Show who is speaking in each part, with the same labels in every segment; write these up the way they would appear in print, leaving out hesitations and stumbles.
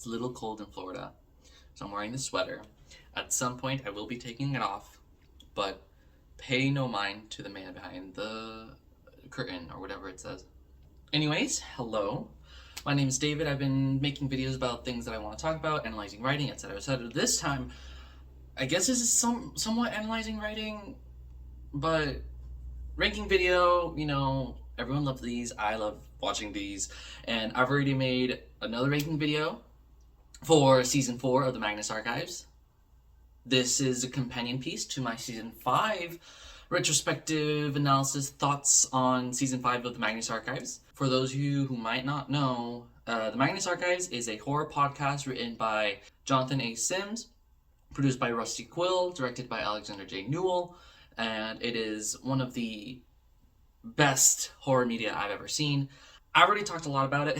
Speaker 1: It's a little cold in Florida, so I'm wearing the sweater. At some point, I will be taking it off, but pay no mind to the man behind the curtain, or whatever it says. Anyways, hello. My name is David. I've been making videos about things that I want to talk about, analyzing writing, etc., etc. This time, I guess this is somewhat analyzing writing, but ranking video, you know, everyone loves these. I love watching these, and I've already made another ranking video for season 4 of the Magnus Archives. This is a companion piece to my season 5 retrospective analysis thoughts on season 5 of the Magnus Archives. For those of you who might not know, the Magnus Archives is a horror podcast written by Jonathan A. Sims, produced by Rusty Quill, directed by Alexander J. Newell, and it is one of the best horror media I've ever seen. I've already talked a lot about it,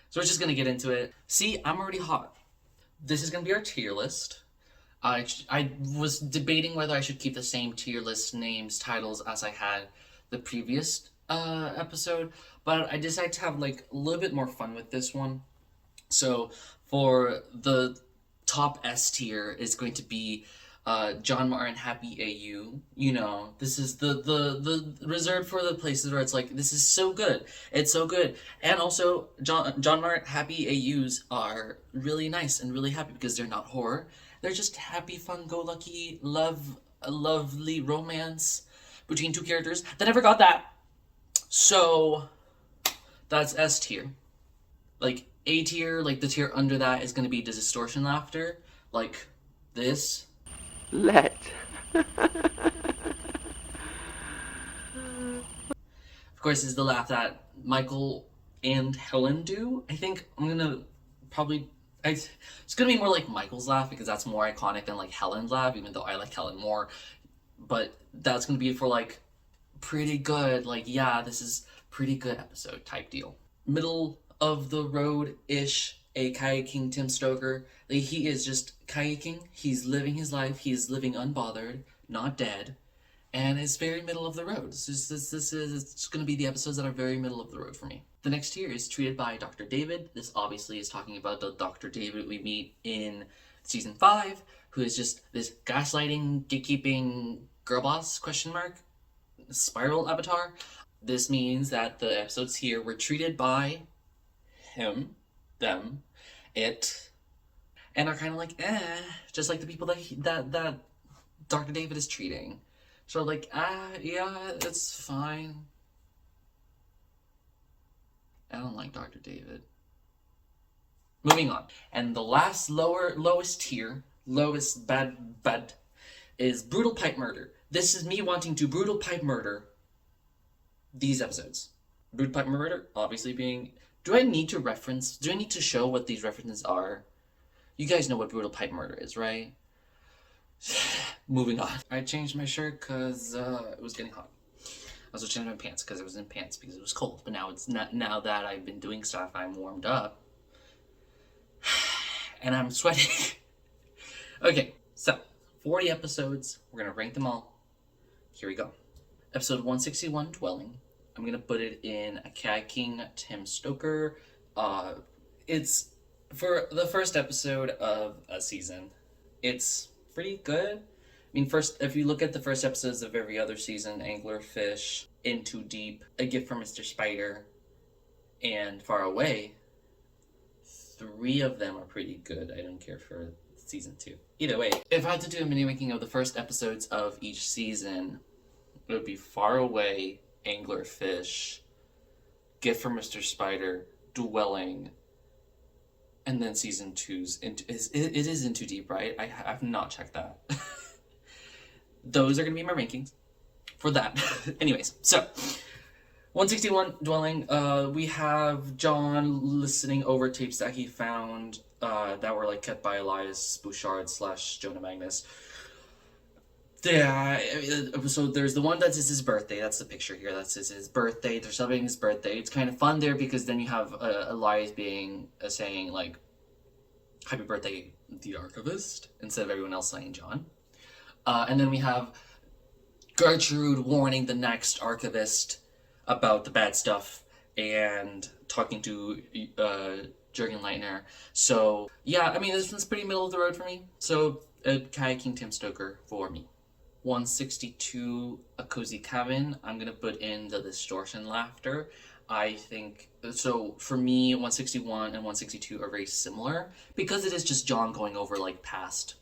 Speaker 1: so we're just gonna get into it. See, I'm already hot. This is gonna be our tier list. I was debating whether I should keep the same tier list names, titles as I had the previous episode, but I decided to have like a little bit more fun with this one. So for the top S tier is going to be John Martin Happy AU. You know, this is the reserved for the places where it's like, this is so good, it's so good. And also John Martin Happy AUs are really nice and really happy because they're not horror. They're just happy, fun-go-lucky, lovely romance between two characters that never got that. So that's S tier. Like A tier, like the tier under that is going to be the distortion laughter, like this.
Speaker 2: Let.
Speaker 1: Of course, is the laugh that Michael and Helen do. I think I'm gonna probably. It's gonna be more like Michael's laugh because that's more iconic than like Helen's laugh, even though I like Helen more. But that's gonna be for like pretty good, like, yeah, this is pretty good episode type deal. Middle of the road ish, a kayaking Tim Stoker. Like, he is just kayaking. He's living his life. He's living unbothered, not dead, and it's very middle of the road. It's going to be the episodes that are very middle of the road for me. The next tier is treated by Dr. David. This obviously is talking about the Dr. David we meet in season 5, who is just this gaslighting, gatekeeping girl boss, spiral avatar. This means that the episodes here were treated by him, them, it, and are kind of like, just like the people that Dr. David is treating. So like, yeah, it's fine. I don't like Dr. David. Moving on. And the last lowest tier, lowest bad, is brutal pipe murder. This is me wanting to brutal pipe murder these episodes. Brutal pipe murder, obviously being... Do I need to show what these references are? You guys know what brutal pipe murder is, right? Moving on. I changed my shirt because it was getting hot. I also changed my pants because I was in pants because it was cold. But now it's not. Now that I've been doing stuff, I'm warmed up, and I'm sweating. Okay, so 40 episodes. We're gonna rank them all. Here we go. Episode 161, Dwelling. I'm gonna put it in a kayaking Tim Stoker. It's for the first episode of a season. It's pretty good. I mean, first, if you look at the first episodes of every other season, Anglerfish, In Too Deep, A Gift from Mr. Spider, and Far Away, 3 of them are pretty good. I don't care for season 2. Either way, if I had to do a mini ranking of the first episodes of each season, it would be Far Away, Anglerfish, Gift from Mr. Spider, Dwelling, and then season 2's it is In Too Deep, right? I have not checked that. Those are going to be my rankings for that. Anyways, so 161 Dwelling. We have John listening over tapes that he found that were like kept by Elias Bouchard / Jonah Magnus. Yeah, so there's the one that is his birthday. That's the picture here. That's his birthday. They're celebrating his birthday. It's kind of fun there because then you have Elias saying like, "Happy birthday, the archivist," instead of everyone else saying John. And then we have Gertrude warning the next archivist about the bad stuff and talking to Jurgen. So yeah, I mean, this one's pretty middle of the road for me. So kayaking Tim Stoker for me. 162, A Cozy Cabin. I'm gonna put in the distortion laughter. I think so. For me, 161 and 162 are very similar because it is just John going over like past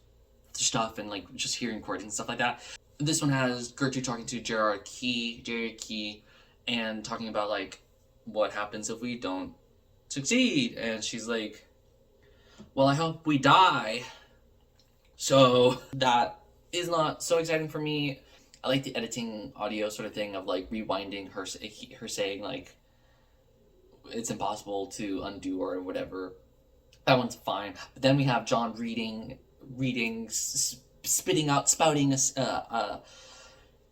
Speaker 1: stuff and like just hearing recordings and stuff like that. This one has Gertrude talking to Jared Key, and talking about like what happens if we don't succeed, and she's like, well, I hope we die. So that is not so exciting for me. I like the editing audio sort of thing of like rewinding her saying like it's impossible to undo or whatever. That one's fine. But then we have John spouting a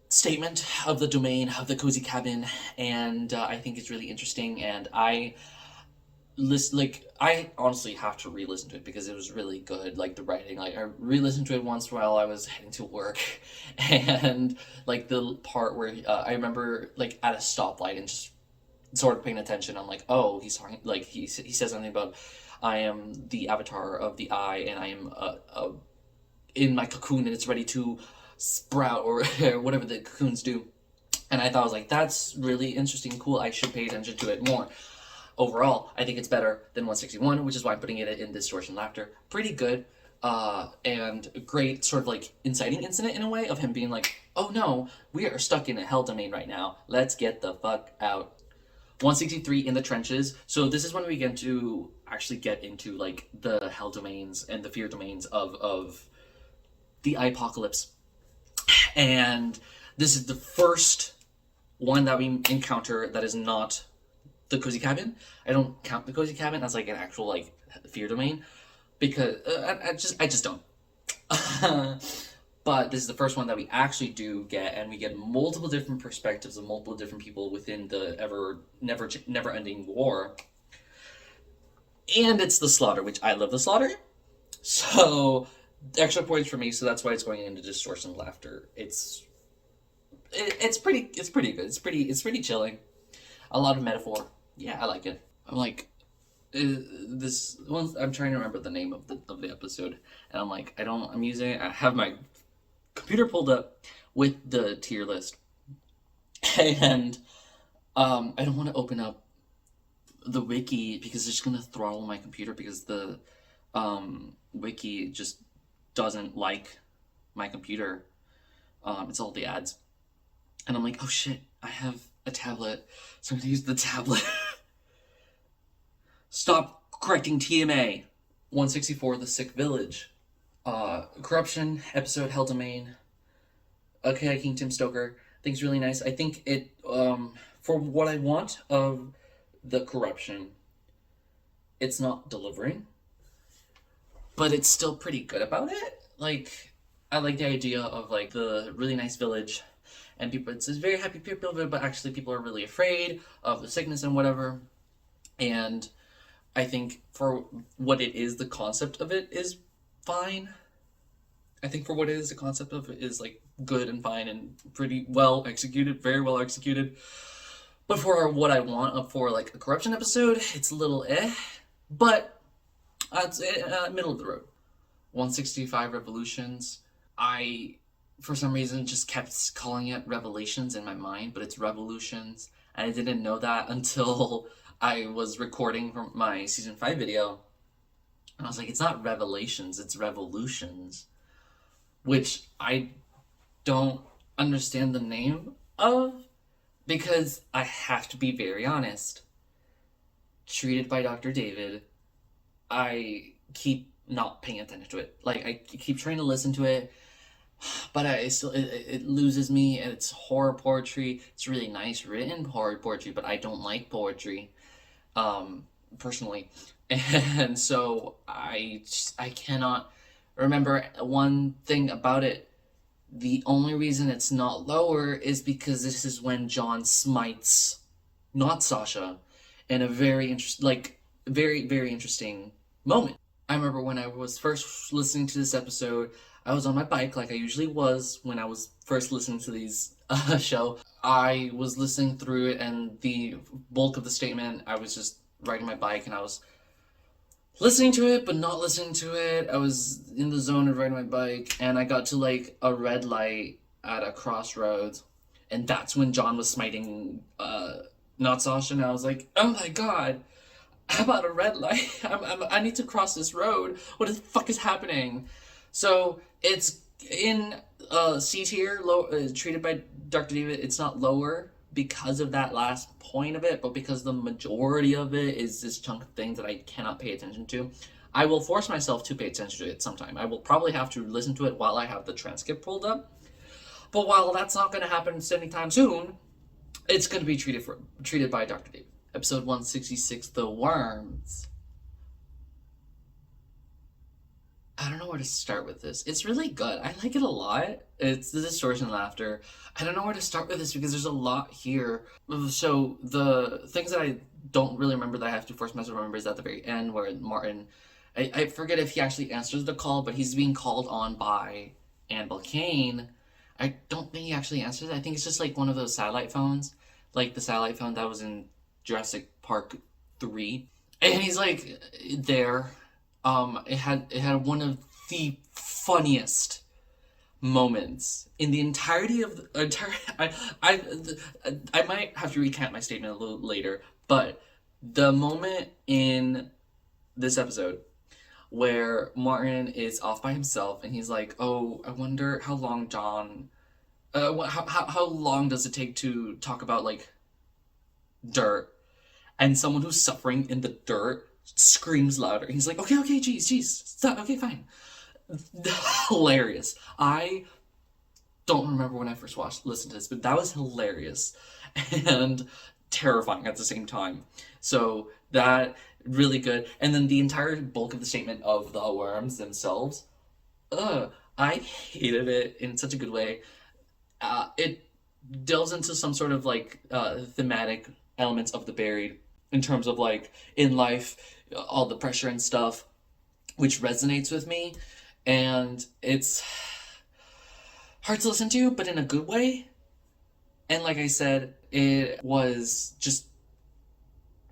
Speaker 1: statement of the domain of the Cozy Cabin, and I think it's really interesting, and I honestly have to re-listen to it because it was really good. Like the writing, like I re-listened to it once while I was heading to work, and like the part where I remember like at a stoplight and just sort of paying attention. I'm like, oh, he's talking like he says something about I am the avatar of the eye, and I am in my cocoon, and it's ready to sprout or whatever the cocoons do. And I thought, I was like, that's really interesting, cool. I should pay attention to it more. Overall, I think it's better than 161, which is why I'm putting it in distortion laughter. Pretty good, and great sort of like inciting incident in a way of him being like, oh no, we are stuck in a hell domain right now. Let's get the fuck out. 163, In the Trenches. So this is when we get to actually get into like the hell domains and the fear domains of the apocalypse. And this is the first one that we encounter that is not the Cozy Cabin. I don't count the Cozy Cabin as like an actual like fear domain because I just don't. But this is the first one that we actually do get, and we get multiple different perspectives of multiple different people within the never ending war. And it's the slaughter, which I love the slaughter. So extra points for me, so that's why it's going into distortion laughter. It's pretty good. It's pretty chilling. A lot of metaphor. Yeah, I like it. I'm like, this one. I'm trying to remember the name of the episode, and I'm like, I have my computer pulled up with the tier list, and I don't want to open up the wiki because it's just gonna throttle my computer because the wiki just doesn't like my computer. It's all the ads, and I'm like, oh shit, I have a tablet, so I'm gonna use the tablet. Stop correcting TMA. 164, The Sick Village. Corruption episode, Hell Domain. Okay, King Tim Stoker. I think it's really nice. I think it for what I want of the corruption, it's not delivering, but it's still pretty good about it. Like, I like the idea of like the really nice village, and people, it's very happy people, but actually people are really afraid of the sickness and whatever. And I think for what it is, the concept of it is fine. I think for what it is, the concept of it is like good and fine and pretty well executed, very well executed. But for what I want for like a corruption episode, it's a little but it's middle of the road. 165, Revolutions. I, for some reason, just kept calling it Revelations in my mind, but it's Revolutions, and I didn't know that until I was recording from my season 5 video, and I was like, it's not Revelations, it's Revolutions, which I don't understand the name of, because I have to be very honest. Treated by Dr. David, I keep not paying attention to it. Like, I keep trying to listen to it, but it loses me, and it's horror poetry. It's really nice written horror poetry, but I don't like poetry. Personally, and so I cannot remember one thing about it. The only reason it's not lower is because this is when John smites not Sasha in a very very interesting moment. I remember when I was first listening to this episode, I was on my bike like I usually was when I was first listening to these show. I was listening through it, and the bulk of the statement, I was just riding my bike, and I was listening to it, but not listening to it. I was in the zone of riding my bike, and I got to like a red light at a crossroads, and that's when John was smiting not Sasha, and I was like, oh my god, how about a red light? I need to cross this road. What the fuck is happening? So it's in C tier, low, treated by Dr. David. It's not lower because of that last point of it, but because the majority of it is this chunk of things that I cannot pay attention to. I will force myself to pay attention to it sometime. I will probably have to listen to it while I have the transcript pulled up. But while that's not going to happen anytime soon, it's going to be treated by Dr. David. Episode 166, The Worms. I don't know where to start with this. It's really good. I like it a lot. It's the distortion laughter. I don't know where to start with this because there's a lot here. So the things that I don't really remember that I have to force myself to remember is at the very end where Martin, I forget if he actually answers the call, but he's being called on by Annabelle Kane. I don't think he actually answers it. I think it's just like one of those satellite phones, like the satellite phone that was in Jurassic Park 3. And he's like there. It had one of the funniest moments in the entirety of the entire. I might have to recant my statement a little later, but the moment in this episode where Martin is off by himself and he's like, "Oh, I wonder how long John. How long does it take to talk about like dirt?" And someone who's suffering in the dirt screams louder. He's like, okay, jeez, stop, okay, fine. Hilarious. I don't remember when I first listened to this, but that was hilarious and terrifying at the same time. So that really good. And then the entire bulk of the statement of the worms themselves, I hated it in such a good way. It delves into some sort of like thematic elements of the buried in terms of like in life, all the pressure and stuff, which resonates with me, and it's hard to listen to, but in a good way. And like I said, it was just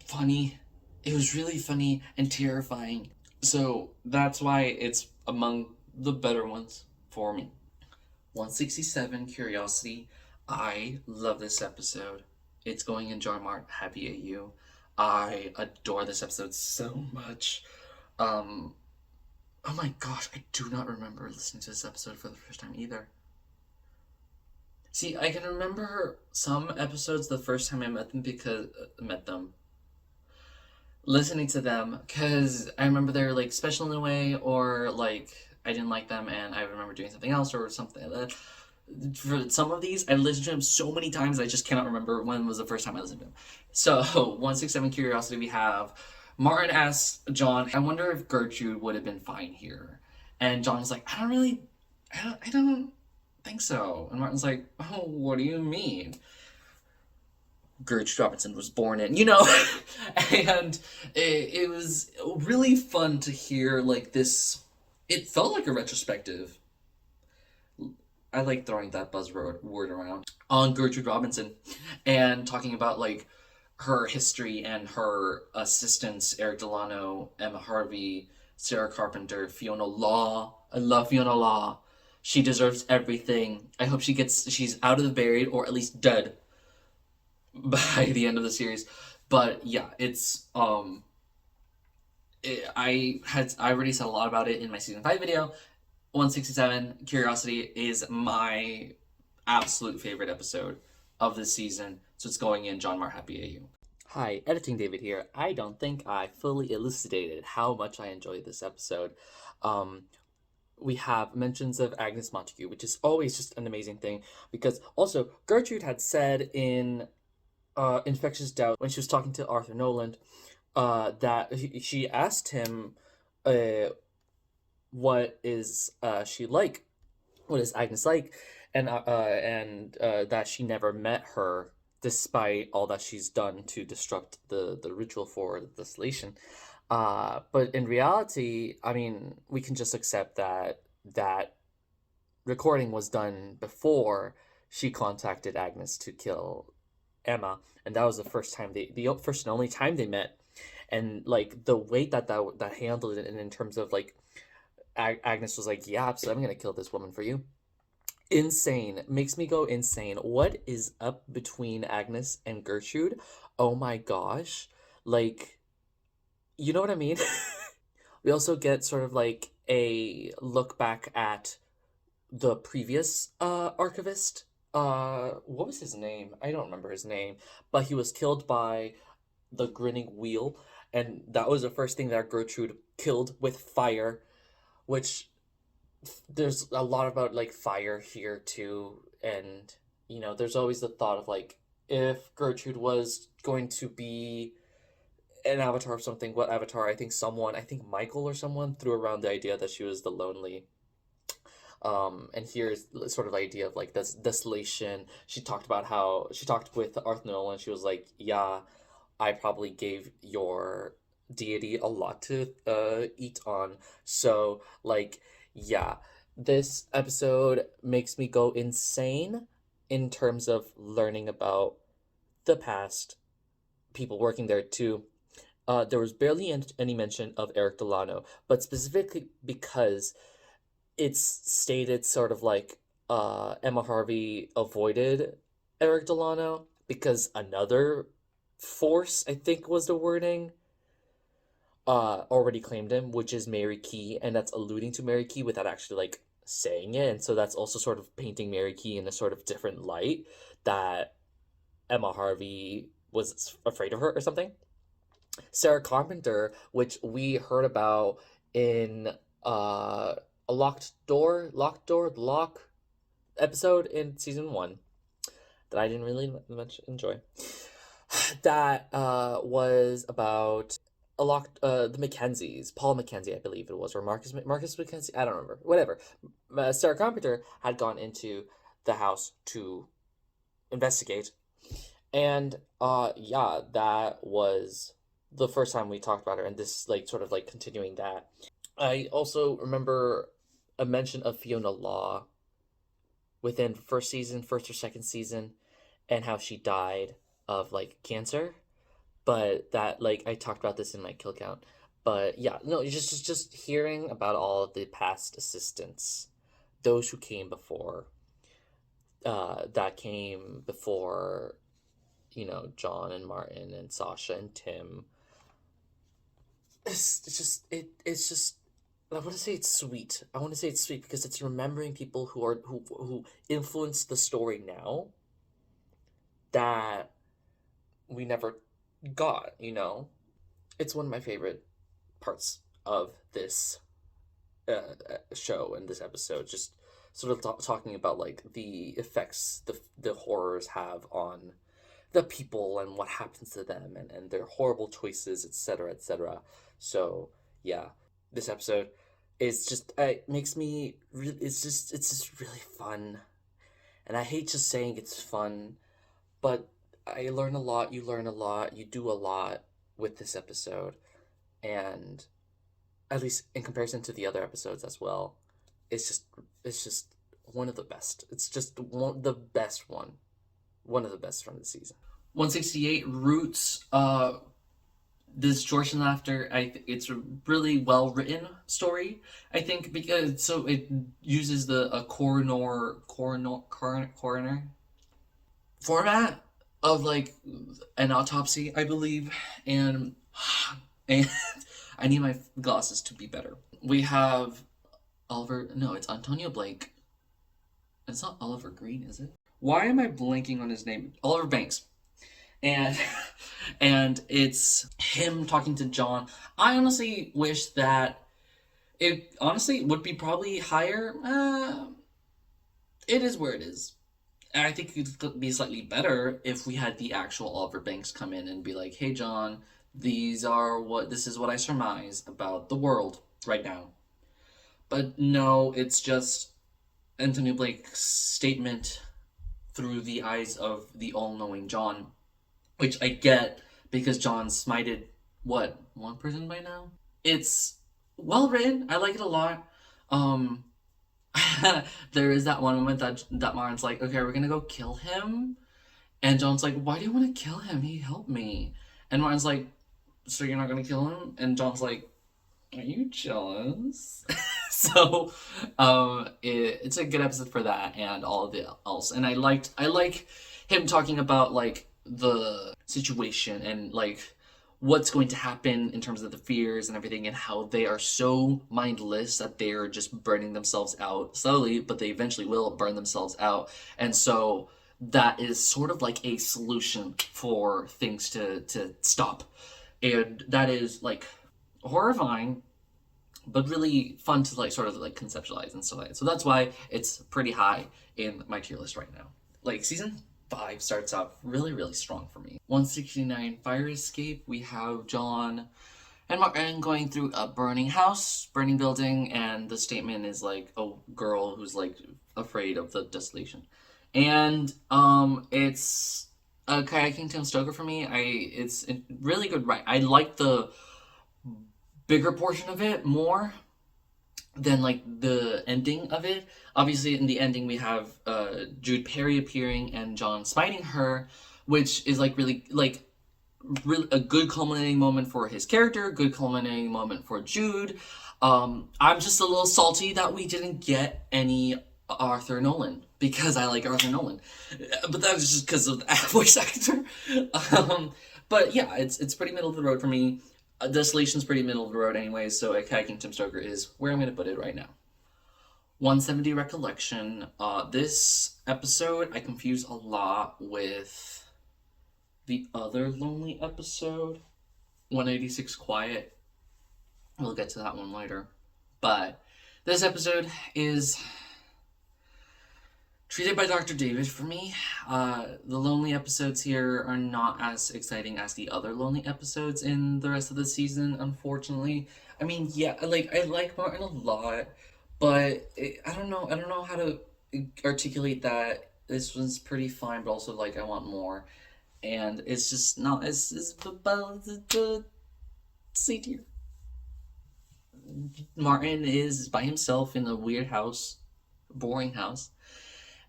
Speaker 1: funny. It was really funny and terrifying. So that's why it's among the better ones for me. 167, Curiosity. I love this episode. It's going in Jar Mart, happy AU. I adore this episode so much. Oh my gosh, I do not remember listening to this episode for the first time either. See, I can remember some episodes the first time I met them, listening to them, because I remember they're like special in a way, or like I didn't like them and I remember doing something else or something like that. For some of these, I listened to them so many times I just cannot remember when was the first time I listened to them. So 167 Curiosity, we have Martin asks John, I wonder if Gertrude would have been fine here. And John is like, I don't think so. And Martin's like, oh, what do you mean? Gertrude Robinson was born in, and it was really fun to hear like this. It felt like a retrospective. I like throwing that buzzword around on Gertrude Robinson and talking about like her history and her assistants, Eric Delano, Emma Harvey, Sarah Carpenter, Fiona Law. I love Fiona Law. She deserves everything. I hope she's out of the buried or at least dead by the end of the series. But yeah, it's I already said a lot about it in my season 5 video. 167 Curiosity is my absolute favorite episode of this season, so it's going in John Mar Happy AU. Hi, Editing David here. I don't think I fully elucidated how much I enjoyed this episode. We have mentions of Agnes Montague, which is always just an amazing thing, because also Gertrude had said in Infectious Doubt, when she was talking to Arthur Noland, that she asked him what is she like, what is Agnes like, and that she never met her despite all that she's done to disrupt the ritual for the distillation. But in reality, I mean, we can just accept that recording was done before she contacted Agnes to kill Emma, and that was the first time the first and only time they met.
Speaker 2: and like the way that handled it, and in terms of like Agnes was like, yeah, so I'm gonna kill this woman for you. Insane. Makes me go insane. What is up between Agnes and Gertrude? Oh my gosh. Like, you know what I mean? We also get sort of like a look back at the previous archivist. What was his name? I don't remember his name, but he was killed by the grinning wheel, and that was the first thing that Gertrude killed with fire, which there's a lot about like fire here too, and there's always the thought of like, if Gertrude was going to be an avatar of something, what avatar? I think Michael or someone threw around the idea that she was the lonely. And here's sort of the idea of like this desolation. She talked about how she talked with Arthur, and she was like, yeah, I probably gave your deity a lot to eat on. So like, yeah, this episode makes me go insane in terms of learning about the past, people working there too. There was barely any mention of Eric Delano, but specifically because it's stated sort of like Emma Harvey avoided Eric Delano because another force, I think was the wording, already claimed him, which is Mary Key, and that's alluding to Mary Key without actually like saying it, and so that's also sort of painting Mary Key in a sort of different light, that Emma Harvey was afraid of her or something. Sarah Carpenter, which we heard about in a lock episode in season 1 that I didn't really much enjoy. That was about the Mackenzies, Paul Mackenzie, I believe it was, or Marcus Mackenzie, I don't remember. Whatever. Sarah Carpenter had gone into the house to investigate, and yeah, that was the first time we talked about her, and this like sort of like continuing that. I also remember a mention of Fiona Law within first or second season, and how she died of like cancer. But that, like, I talked about this in my kill count. But yeah, no, just hearing about all of the past assistants, those who came before, that came before, John and Martin and Sasha and Tim. It's just I want to say it's sweet. I want to say it's sweet because it's remembering people who influence the story now that we never got. It's one of my favorite parts of this show and this episode. Just sort of talking about like the effects the horrors have on the people and what happens to them, and their horrible choices, etc., etc. So yeah, this episode is just makes me it's just really fun, and I hate just saying it's fun, but I learn a lot, you learn a lot, you do a lot with this episode, and at least in comparison to the other episodes as well, it's just one of the best. It's just the best one of the best from the season. 168 Roots. This George and Laughter, it's a really well written story, I think, because so it uses a coroner format of like an autopsy, I believe, and I need my glasses to be better. We have it's Antonio Blake. It's not Oliver Green, is it? Why am I blanking on his name? Oliver Banks. And it's him talking to John. I honestly wish that it honestly would be probably higher. It is where it is. And I think it could be slightly better if we had the actual Oliver Banks come in and be like, "Hey John, this is what I surmise about the world right now." But no, it's just Anthony Blake's statement through the eyes of the all-knowing John, which I get because John smited, one person by now? It's well written. I like it a lot. There is that one moment that Martin's like, okay, we're gonna go kill him. And John's like, why do you want to kill him? He helped me. And Martin's like,
Speaker 1: so you're not gonna kill him? And John's like, are you jealous? So, it's a good episode for that and all of the else. And I like him talking about like the situation and like what's going to happen in terms of the fears and everything, and how they are so mindless that they're just burning themselves out slowly, but they eventually will burn themselves out. And so that is sort of like a solution for things to stop. And that is like horrifying, but really fun to like sort of like conceptualize and stuff like that. So that's why it's pretty high in my tier list right now. Like season 5 starts out really, really strong for me. 169 Fire Escape. We have John and Martin going through a burning house, burning building, and the statement is like a girl who's like afraid of the desolation. And it's a kayaking Tim Stoker for me. It's a really good write. I like the bigger portion of it more than like the ending of it. Obviously, in the ending, we have Jude Perry appearing and John spiting her, which is like really a good culminating moment for his character, good culminating moment for Jude. I'm just a little salty that we didn't get any Arthur Nolan, because I like Arthur Nolan, but that was just because of the voice actor. But yeah, it's pretty middle of the road for me. Desolation's pretty middle of the road anyway, so a kayaking Tim Stoker is where I'm going to put it right now. 170 Recollection. This episode I confuse a lot with the other lonely episode, 186 Quiet. We'll get to that one later. But this episode is treated by Dr. David for me. The lonely episodes here are not as exciting as the other lonely episodes in the rest of the season, unfortunately. I mean, yeah, I like Martin a lot, but I don't know how to articulate that. This was pretty fine, but also like I want more, and it's just not as C tier. Martin is by himself in a weird house, boring house.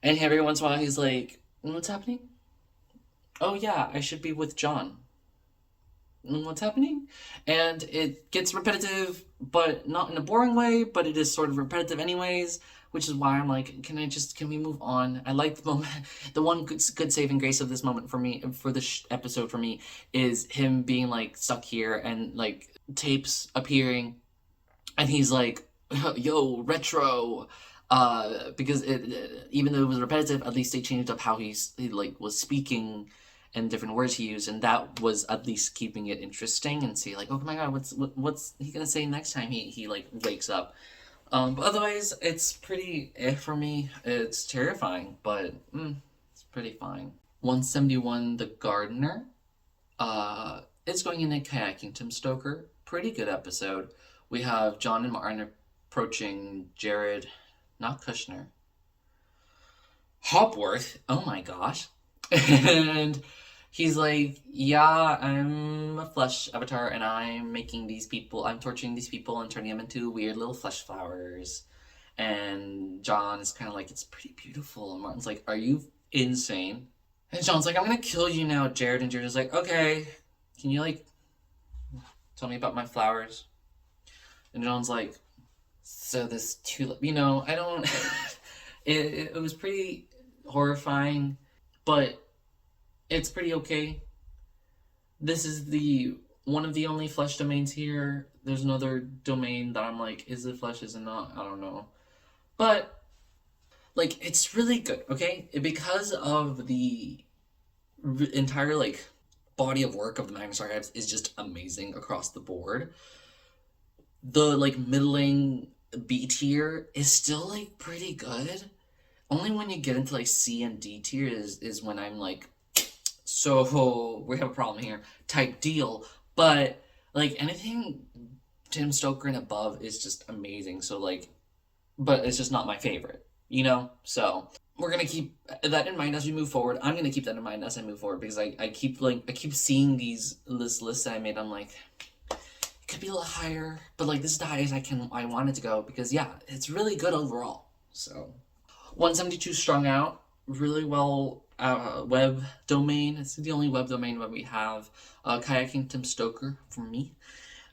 Speaker 1: And every once in a while, he's like, what's happening? Oh, yeah, I should be with John. What's happening? And it gets repetitive, but not in a boring way, but it is sort of repetitive anyways, which is why I'm like, can we move on? I like the moment. The one good saving grace of this moment for me, for this episode for me, is him being like stuck here and like tapes appearing. And he's like, yo, retro. Because even though it was repetitive, at least they changed up how he like was speaking and different words he used, and that was at least keeping it interesting and see like, oh my god, what's he gonna say next time he like wakes up. But otherwise, it's pretty for me. It's terrifying, but it's pretty fine. 171 The Gardener. It's going in a kayaking Tim Stoker. Pretty good episode. We have John and Martin approaching Jared. Not Kushner. Hopworth. Oh my gosh. And he's like, yeah, I'm a flesh avatar and I'm making these people, I'm torturing these people and turning them into weird little flesh flowers. And John is kind of like, it's pretty beautiful. And Martin's like, are you insane? And John's like, I'm going to kill you now, Jared. And Jared's like, okay, can you like tell me about my flowers? And John's like, so this tulip, I don't, it was pretty horrifying, but it's pretty okay. This is one of the only flesh domains here. There's another domain that I'm like, is it flesh, is it not? I don't know. But, like, it's really good, okay? Because of the entire, like, body of work of the Magnus Archives is just amazing across the board. The, like, middling B tier is still, like, pretty good. Only when you get into, like, C and D tier is when I'm, like, so we have a problem here type deal. But, like, anything Tim Stoker and above is just amazing. So, like, but it's just not my favorite, So, we're going to keep that in mind as we move forward. I'm going to keep that in mind as I move forward because I keep seeing this list that I made. I'm like, could be a little higher, but like this is the highest I want it to go because yeah, it's really good overall. So 172 Strung Out, really well web domain. It's the only web domain where we have Kayaking Tim Stoker for me.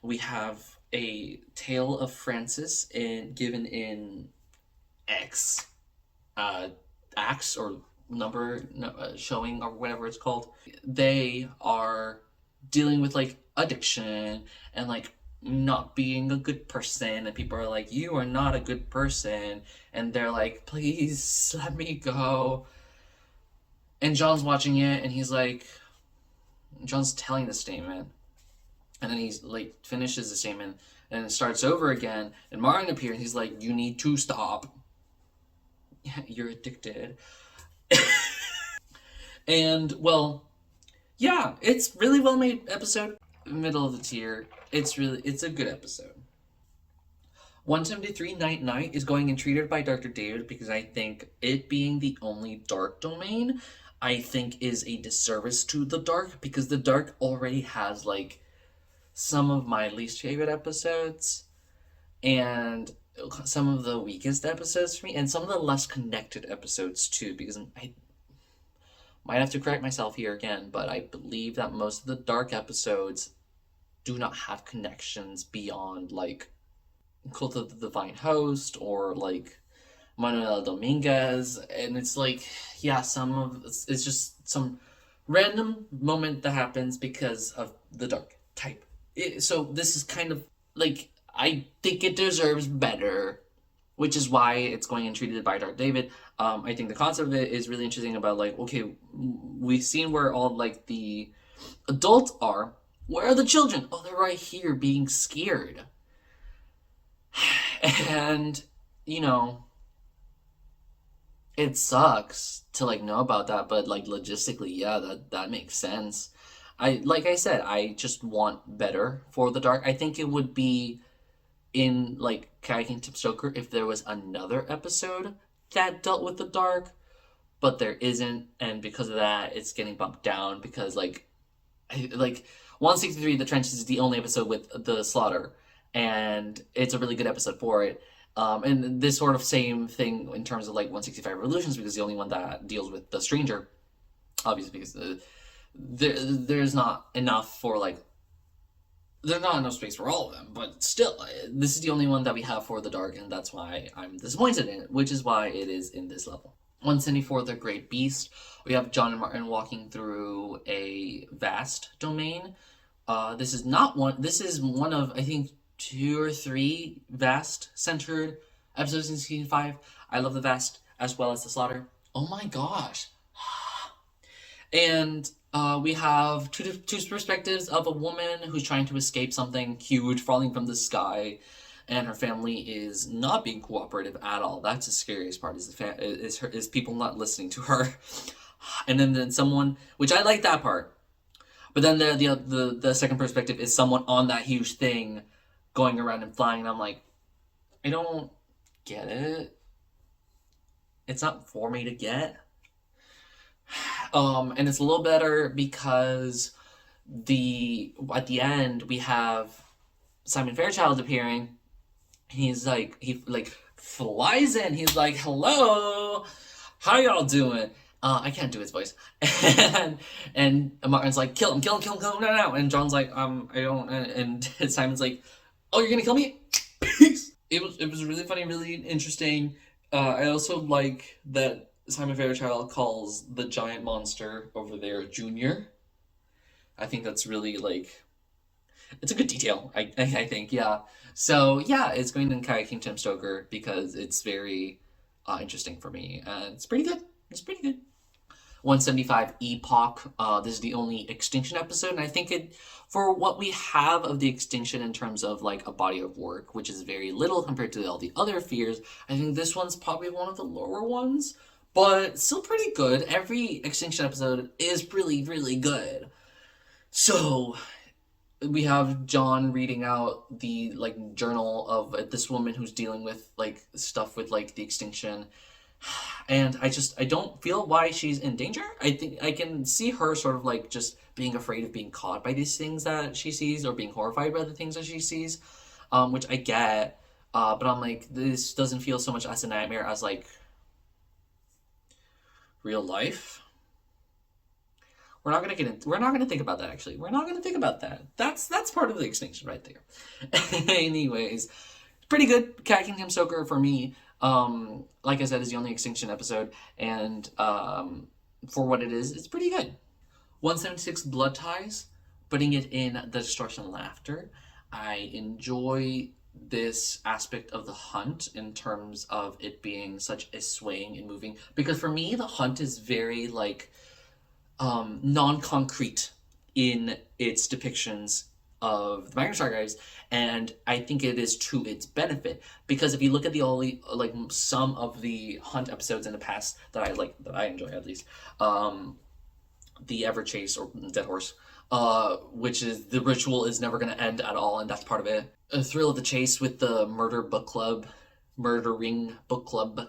Speaker 1: We have a Tale of Francis given in X, acts or number showing or whatever it's called. They are dealing with like addiction and like not being a good person, and people are like, you are not a good person, and they're like, please let me go. And John's watching it, and he's like, John's telling the statement, and then he's like finishes the statement and it starts over again, and Martin appears and he's like, you need to stop. You're addicted. And well, yeah, it's really well made episode. Middle of the tier. It's a good episode. 173 Night Night is going entreated by Dr. David because I think it being the only dark domain, I think is a disservice to the dark, because the dark already has like some of my least favorite episodes and some of the weakest episodes for me, and some of the less connected episodes too, because I might have to correct myself here again, but I believe that most of the dark episodes do not have connections beyond like Cult of the Divine Host or like Manuel Dominguez, and it's like, yeah, it's just some random moment that happens because of the dark type. So this is kind of like, I think it deserves better, which is why it's going entreated by Dark David. I think the concept of it is really interesting about like, okay, we've seen where all like the adults are. Where are the children? Oh, they're right here being scared. And, you know, it sucks to like know about that, but like logistically, yeah, that makes sense. Like I said, I just want better for the dark. I think it would be in like Kayaking Tim Stoker if there was another episode that dealt with the dark, but there isn't, and because of that, it's getting bumped down because like 163 The Trenches is the only episode with the slaughter, and it's a really good episode for it. And this sort of same thing in terms of like 165 Revolutions, because the only one that deals with the stranger, obviously, because there's not enough for like, there's not enough space for all of them, but still, this is the only one that we have for the dark, and that's why I'm disappointed in it, which is why it is in this level. 174 The Great Beast, we have John and Martin walking through a vast domain. This is one of, I think, 2 or 3 vast centered episodes in season 5. I love the vast as well as the slaughter. Oh my gosh. And we have two perspectives of a woman who's trying to escape something huge falling from the sky, and her family is not being cooperative at all. That's the scariest part, is people not listening to her. And then someone, which I like that part, but then the second perspective is someone on that huge thing going around and flying, and I'm like, I don't get it. It's not for me to get. And it's a little better because at the end we have Simon Fairchild appearing. He flies in. He's like, hello, how y'all doing? I can't do his voice. and Martin's like, kill him now. And John's like, I don't. And Simon's like, oh, you're gonna kill me? Peace. It was really funny, really interesting. I also like that Simon Fairchild calls the giant monster over there Junior. I think that's really like, it's a good detail. I think, yeah. So yeah, it's going to Kayaking Tim Stoker because it's very interesting for me, and it's pretty good. 175 Epoch. This is the only extinction episode, and I think for what we have of the extinction in terms of like a body of work, which is very little compared to all the other fears, I think this one's probably one of the lower ones, but still pretty good. Every extinction episode is really, really good. So we have John reading out the like journal of this woman who's dealing with like stuff with like the extinction. And I don't feel why she's in danger. I think I can see her sort of like just being afraid of being caught by these things that she sees, or being horrified by the things that she sees, which I get. But I'm like, this doesn't feel so much as a nightmare as like real life. We're not gonna think about that, actually. We're not gonna think about that. That's part of the extinction right there. Anyways, pretty good Cat Kingdom Soaker for me. Like I said, is the only extinction episode, and for what it is, it's pretty good. 176 Blood Ties, putting it in the distortion laughter. I enjoy this aspect of the hunt in terms of it being such a swaying and moving, because for me the hunt is very like non-concrete in its depictions of the Magnus archives, and I think it is to its benefit, because if you look at the only like some of the hunt episodes in the past that I enjoy at least, the Ever Chase or Dead Horse, which is the ritual is never going to end at all, and that's part of it. A Thrill of the Chase with the Murdering Book Club.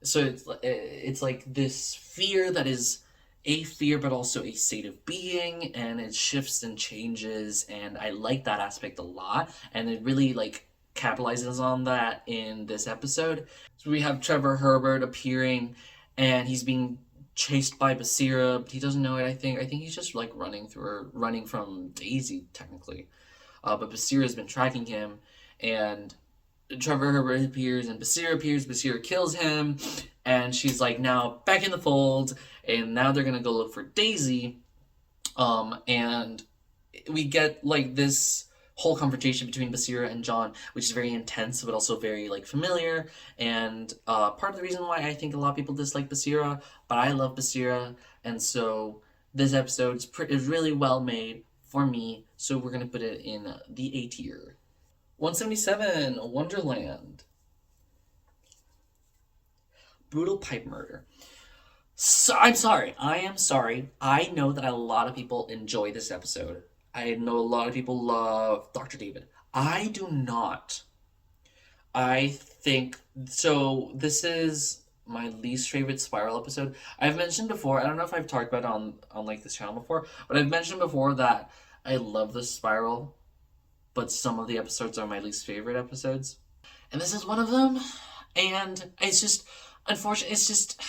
Speaker 1: So it's like this fear that is a fear but also a state of being, and it shifts and changes, and I like that aspect a lot, and it really like capitalizes on that in this episode. So we have Trevor Herbert appearing, and he's being chased by Basira, but he doesn't know it. I think he's just like running from Daisy technically, but Basira has been tracking him, and Trevor Herbert appears and Basira appears. Basira kills him, and she's like now back in the fold, and now they're gonna go look for Daisy, and we get like this whole confrontation between Basira and John, which is very intense but also very like familiar, and part of the reason why I think a lot of people dislike Basira, but I love Basira, and so this episode is really well made for me, so we're gonna put it in the A tier. 177 Wonderland. Brutal pipe murder. So, I am sorry. I know that a lot of people enjoy this episode. I know a lot of people love Dr. David. I do not. I think, so this is my least favorite Spiral episode. I've mentioned before, I don't know if I've talked about it on like this channel before, but I've mentioned before that I love the Spiral, but some of the episodes are my least favorite episodes. And this is one of them. And it's just, unfortunately, it's just,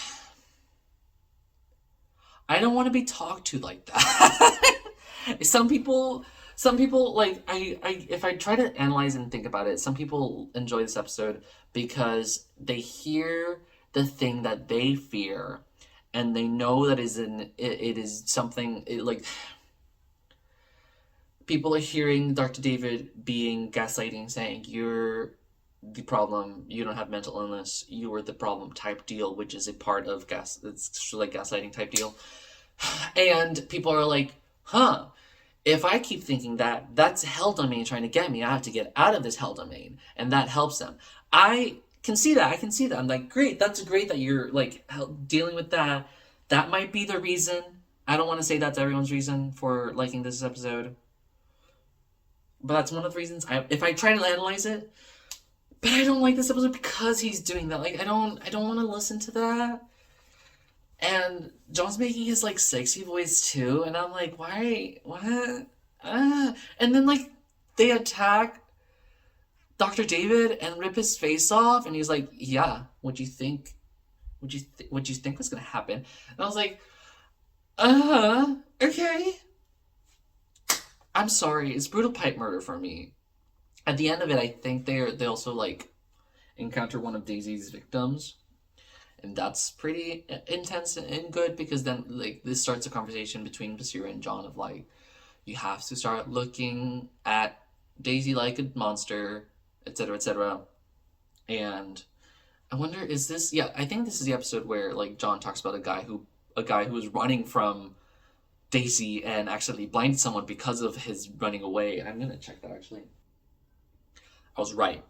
Speaker 1: I don't want to be talked to like that. Some people like, if I try to analyze and think about it, some people enjoy this episode because they hear the thing that they fear, and they know that it is something, like, people are hearing Dr. David being gaslighting, saying, you're the problem, you don't have mental illness, you are the problem type deal, which is a part of it's like gaslighting type deal. And people are like, huh, if I keep thinking that, that's hell domain trying to get me, I have to get out of this hell domain, and that helps them. I can see that. I'm like, great, that's great that you're like dealing with that. That might be the reason. I don't want to say that's everyone's reason for liking this episode, but that's one of the reasons. If I try to analyze it, but I don't like this episode because he's doing that. Like, I don't want to listen to that. And John's making his like sexy voice too, and I'm like, why? What? And then like they attack Dr. David and rip his face off, and he's like, yeah, what'd you think? What'd you think was gonna happen? And I was like, okay. I'm sorry, it's brutal pipe murder for me. At the end of it, I think they also like encounter one of Daisy's victims, and that's pretty intense and good, because then like this starts a conversation between Basira and John of like, you have to start looking at Daisy like a monster, etc., etc. And I wonder, is this? Yeah, I think this is the episode where like John talks about a guy who was running from Daisy and accidentally blinded someone because of his running away. I'm gonna check that actually. I was right.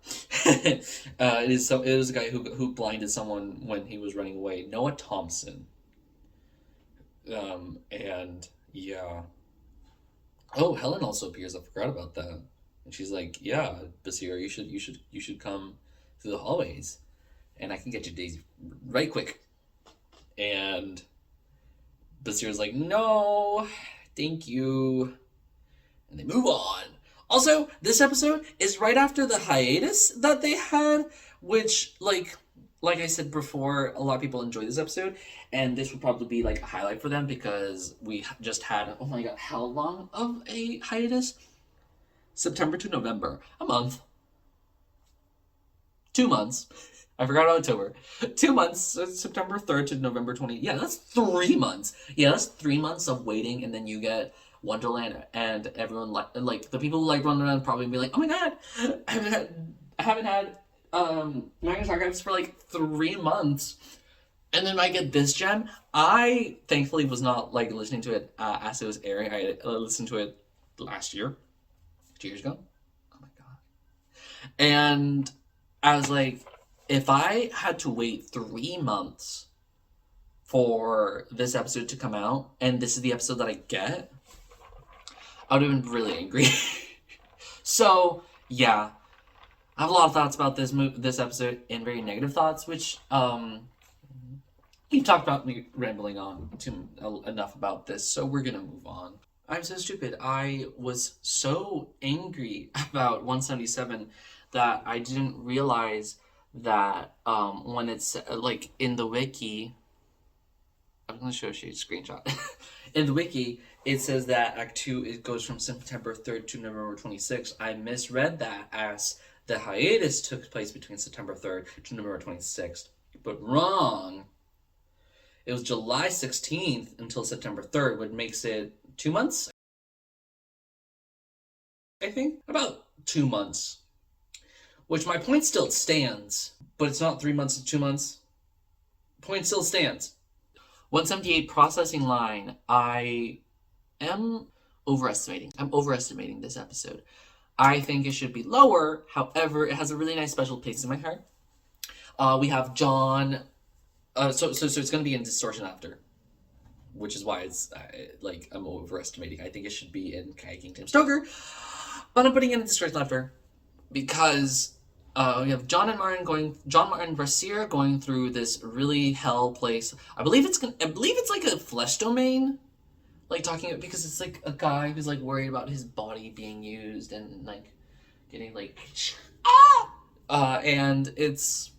Speaker 1: It is a guy who blinded someone when he was running away. Noah Thompson. And yeah. Oh, Helen also appears. I forgot about that. And she's like, yeah, Basira, you should come through the hallways, and I can get you Daisy right quick. And Basira's like, no, thank you. And they move on. Also, this episode is right after the hiatus that they had, which, like, like I said before, a lot of people enjoy this episode, and this would probably be like a highlight for them because we just had, oh my god, how long of a hiatus? September to November. A month. 2 months. I forgot October. 2 months. September 3rd to November 20th. Yeah, that's 3 months. Yeah, that's 3 months of waiting, and then you get Wonderland, and everyone like the people who like Wonderland probably be like, oh my god, I haven't had Magnus Archives for like 3 months, and then I get this gem. I thankfully was not like listening to it as it was airing. I listened to it last year, 2 years ago. Oh my god, and I was like, if I had to wait 3 months for this episode to come out, and this is the episode that I get, I would have been really angry. So, yeah. I have a lot of thoughts about this episode, and very negative thoughts, which, you've talked about me rambling on enough about this, so we're gonna move on. I'm so stupid. I was so angry about 177 that I didn't realize that when it's like in the wiki, I'm gonna show you a screenshot. In the wiki, it says that Act 2 it goes from September 3rd to November 26th. I misread that as the hiatus took place between September 3rd to November 26th, but wrong. It was July 16th until September 3rd, which makes it 2 months, I think? About 2 months. Which my point still stands, but it's not 3 months to 2 months. Point still stands. 178 processing line. I am overestimating. I'm overestimating this episode. I think it should be lower. However, it has a really nice special place in my heart. We have John. So it's going to be in distortion after, which is why it's like I'm overestimating. I think it should be in Kai Kingdom Stoker, but I'm putting it in distortion after because we have John Martin Brassier going through this really hell place. I believe it's like a flesh domain, like talking because it's like a guy who's like worried about his body being used and like getting like and it's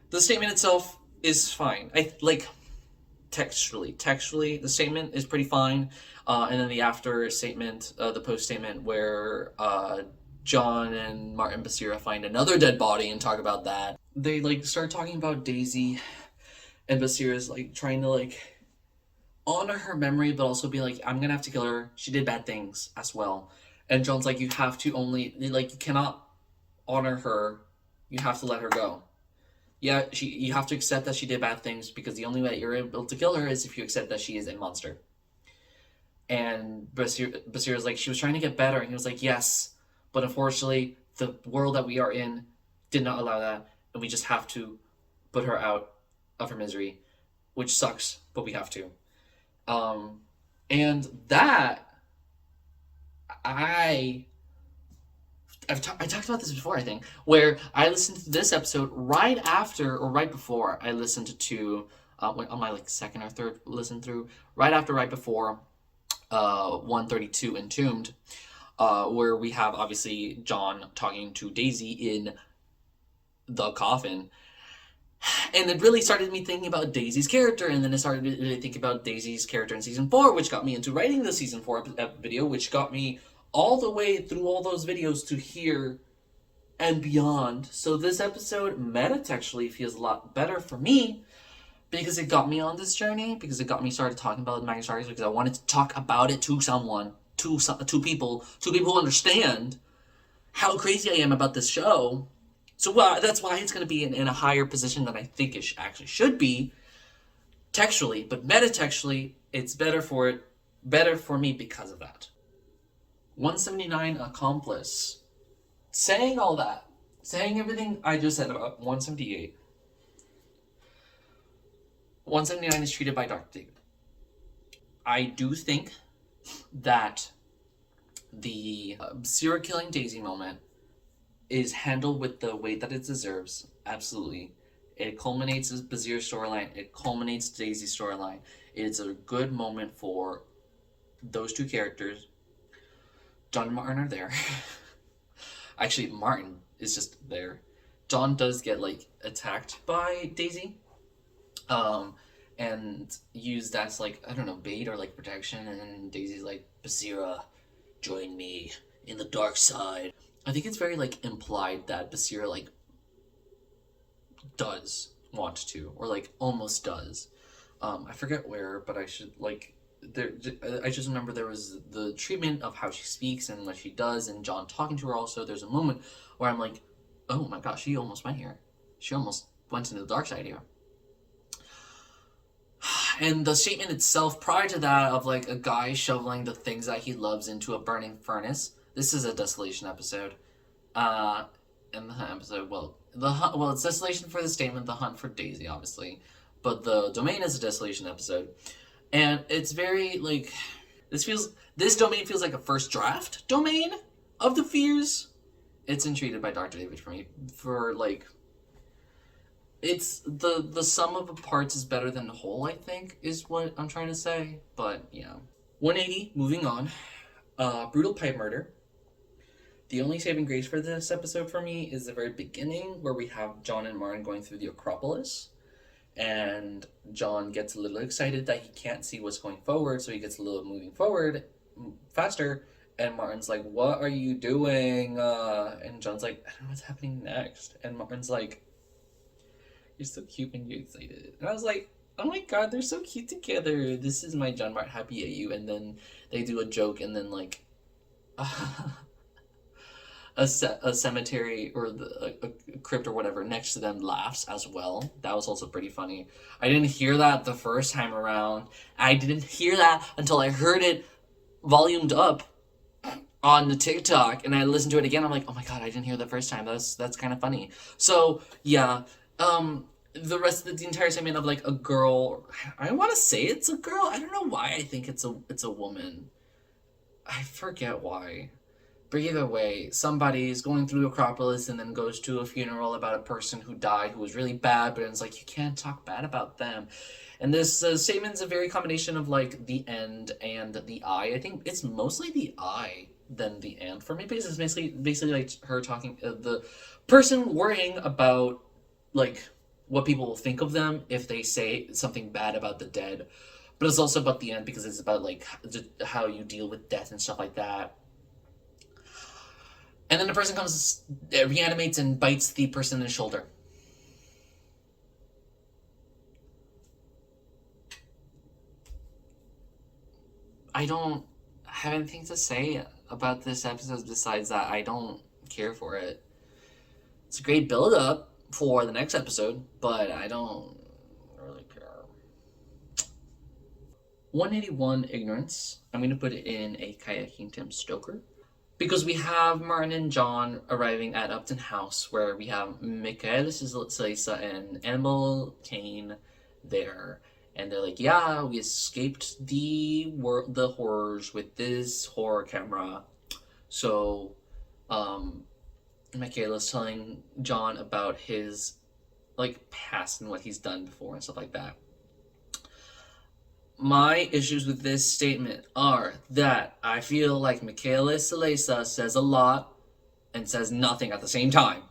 Speaker 1: the statement itself is fine. I like textually the statement is pretty fine, and then the after statement, the post statement where John and Martin Basira find another dead body and talk about that. They like start talking about Daisy, and Basira's like trying to like honor her memory, but also be like, I'm gonna have to kill her. She did bad things as well. And John's like, you have to only like you cannot honor her. You have to let her go. Yeah, you have to accept that she did bad things because the only way you're able to kill her is if you accept that she is a monster. And Basira's like, she was trying to get better, and he was like, yes, but unfortunately, the world that we are in did not allow that, and we just have to put her out of her misery, which sucks, but we have to. And that I talked about this before, I think, where I listened to this episode right after or right before I listened to on my like second or third listen through, right before 132 Entombed, where we have obviously John talking to Daisy in the coffin. And it really started me thinking about Daisy's character, and then I started really thinking about Daisy's character in season 4, which got me into writing the season 4 video, which got me all the way through all those videos to here and beyond. So this episode metatextually feels a lot better for me because it got me on this journey, because it got me started talking about Magnus Archives, because I wanted to talk about it to someone, to people who understand how crazy I am about this show. So that's why it's going to be in a higher position than I think it actually should be textually, but metatextually, it's better for me because of that. 179 Accomplice. Saying all that, saying everything I just said about 178, 179 is treated by Dr. David. I do think that the serial killing Daisy moment is handled with the weight that it deserves. Absolutely. It culminates as Bazir's storyline. It culminates Daisy's storyline. It's a good moment for those two characters. John and Martin are there. Actually, Martin is just there. John does get like attacked by Daisy, and used as like, I don't know, bait or like protection, and Daisy's like, Basira, join me in the dark side. I think it's very like implied that Basira like does want to, or like almost does. I forget where, but I should like there. I just remember there was the treatment of how she speaks and what she does, and John talking to her. Also, there's a moment where I'm like, oh my gosh, she almost went here. She almost went into the dark side here. And the statement itself prior to that of like a guy shoveling the things that he loves into a burning furnace. This is a desolation episode. In the episode, it's desolation for the statement, the hunt for Daisy, obviously, but the domain is a desolation episode, and it's very like this domain feels like a first draft domain of the fears. It's entreated by Dr. David for me for like. It's the sum of the parts is better than the whole, I think, is what I'm trying to say. But yeah. 180, moving on. Brutal pipe murder. The only saving grace for this episode for me is the very beginning where we have John and Martin going through the Acropolis. And John gets a little excited that he can't see what's going forward, so he gets a little moving forward faster. And Martin's like, what are you doing? And John's like, I don't know what's happening next. And Martin's like, you're so cute when you're excited. And I was like, oh my god, they're so cute together. This is my John Mart happy at you. And then they do a joke, and then like a cemetery or a crypt or whatever next to them laughs as well. That was also pretty funny. I didn't hear that the first time around. I didn't hear that until I heard it volumed up on the TikTok, and I listened to it again. I'm like, oh my god, I didn't hear the first time. That's kind of funny. So yeah. The rest of the entire segment of like a girl, I want to say it's a girl. I don't know why I think it's a woman. I forget why. But either way, somebody's going through the Acropolis and then goes to a funeral about a person who died who was really bad, but it's like, you can't talk bad about them. And this statement's a very combination of like the end and the I. I think it's mostly the I than the and for me, because it's basically like her talking, the person worrying about like what people will think of them if they say something bad about the dead. But it's also about the end because it's about like how you deal with death and stuff like that. And then the person comes, reanimates and bites the person in the shoulder. I don't have anything to say about this episode besides that I don't care for it. It's a great build-up for the next episode, but I don't really care. 181, Ignorance. I'm going to put it in a Kayaking Tim Stoker. Because we have Martin and John arriving at Upton House, where we have Michaelis, Salisa, and Annabelle Kane there. And they're like, yeah, we escaped the horrors with this horror camera. So, Michaela's telling John about his like past and what he's done before and stuff like that. My issues with this statement are that I feel like Michaela Salesa says a lot and says nothing at the same time.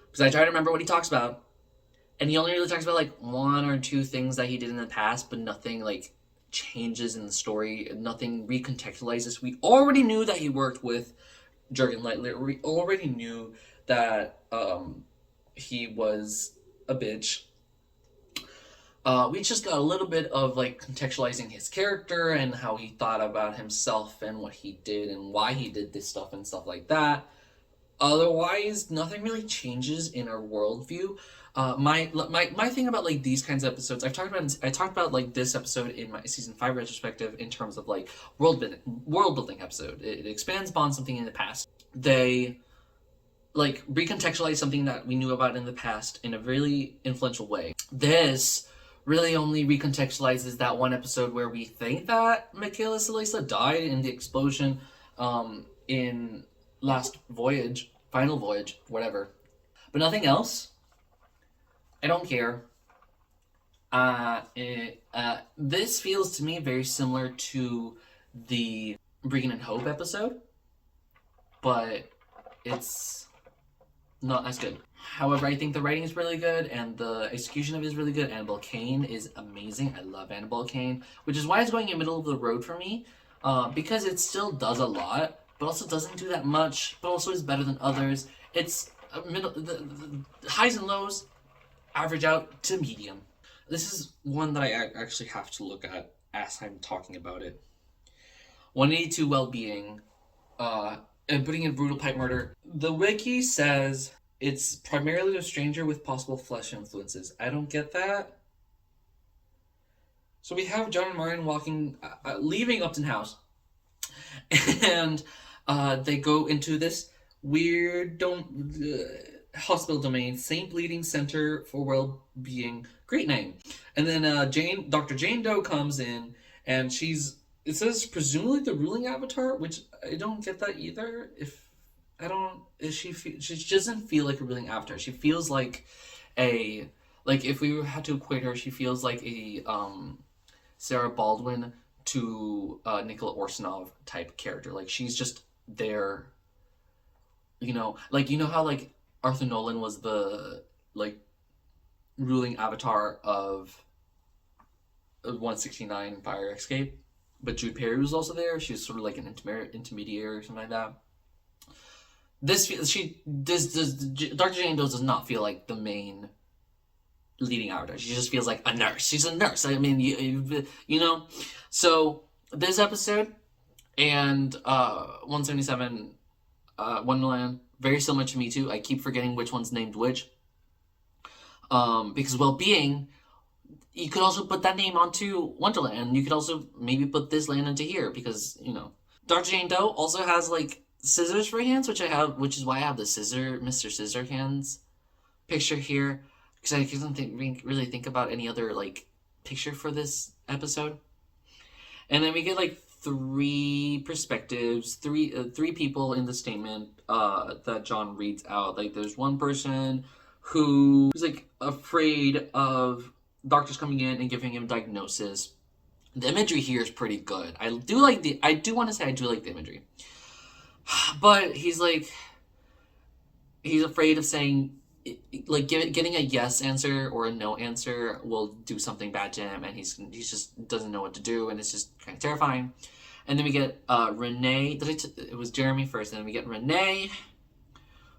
Speaker 1: Because I try to remember what he talks about, and he only really talks about like one or two things that he did in the past, but nothing like changes in the story, nothing recontextualizes. We already knew that he worked with Jurgen Lightler. We already knew that he was a bitch. We just got a little bit of like contextualizing his character and how he thought about himself and what he did and why he did this stuff and stuff like that. Otherwise, nothing really changes in our worldview. My thing about like these kinds of episodes, I talked about like this episode in my season 5 retrospective in terms of like world building episode. It expands upon something in the past. They like recontextualize something that we knew about in the past in a really influential way. This really only recontextualizes that one episode where we think that Michaela Salesa died in the explosion in Final Voyage, whatever. But nothing else. I don't care. This feels to me very similar to the Bregan and Hope episode, but it's not as good. However, I think the writing is really good and the execution of it is really good. Annabelle Kane is amazing. I love Annabelle Kane, which is why it's going in the middle of the road for me, because it still does a lot, but also doesn't do that much, but also is better than others. It's the highs and lows average out to medium. This is one that I actually have to look at as I'm talking about it. 182 Well-Being, and putting in brutal pipe murder. The wiki says it's primarily a stranger with possible flesh influences. I don't get that. So we have John and Martin leaving Upton House, and they go into this weird hospital domain, St. Bleeding Center for Well-Being. Great name. And then Dr. Jane Doe comes in, and it says presumably the ruling avatar, which I don't get that either. She doesn't feel like a ruling avatar. She feels like if we had to equate her, she feels like a Sarah Baldwin to Nicola Orsanov type character. Like, she's just there, how like Arthur Nolan was the ruling avatar of 169 Fire Escape, but Jude Perry was also there. She was sort of like an intermediary or something like that. Dr. Jane Doe does not feel like the main leading avatar. She just feels like a nurse. She's a nurse. I mean, you know. So this episode and 177 Wonderland, very similar to Me Too. I keep forgetting which one's named which. Because Well-Being, you could also put that name onto Wonderland. You could also maybe put this land into here because, Dr. Jane Doe also has scissors for hands, which is why I have the Mr. Scissorhands picture here, because I couldn't really think about any other picture for this episode. And then we get three perspectives, three people in the statement that John reads out. There's one person who's afraid of doctors coming in and giving him a diagnosis. The imagery here is pretty good. I do like the imagery. But he's afraid of saying, getting a yes answer or a no answer will do something bad to him, and he just doesn't know what to do, and it's just kind of terrifying. And then we get Renee. It was Jeremy first, and then we get Renee,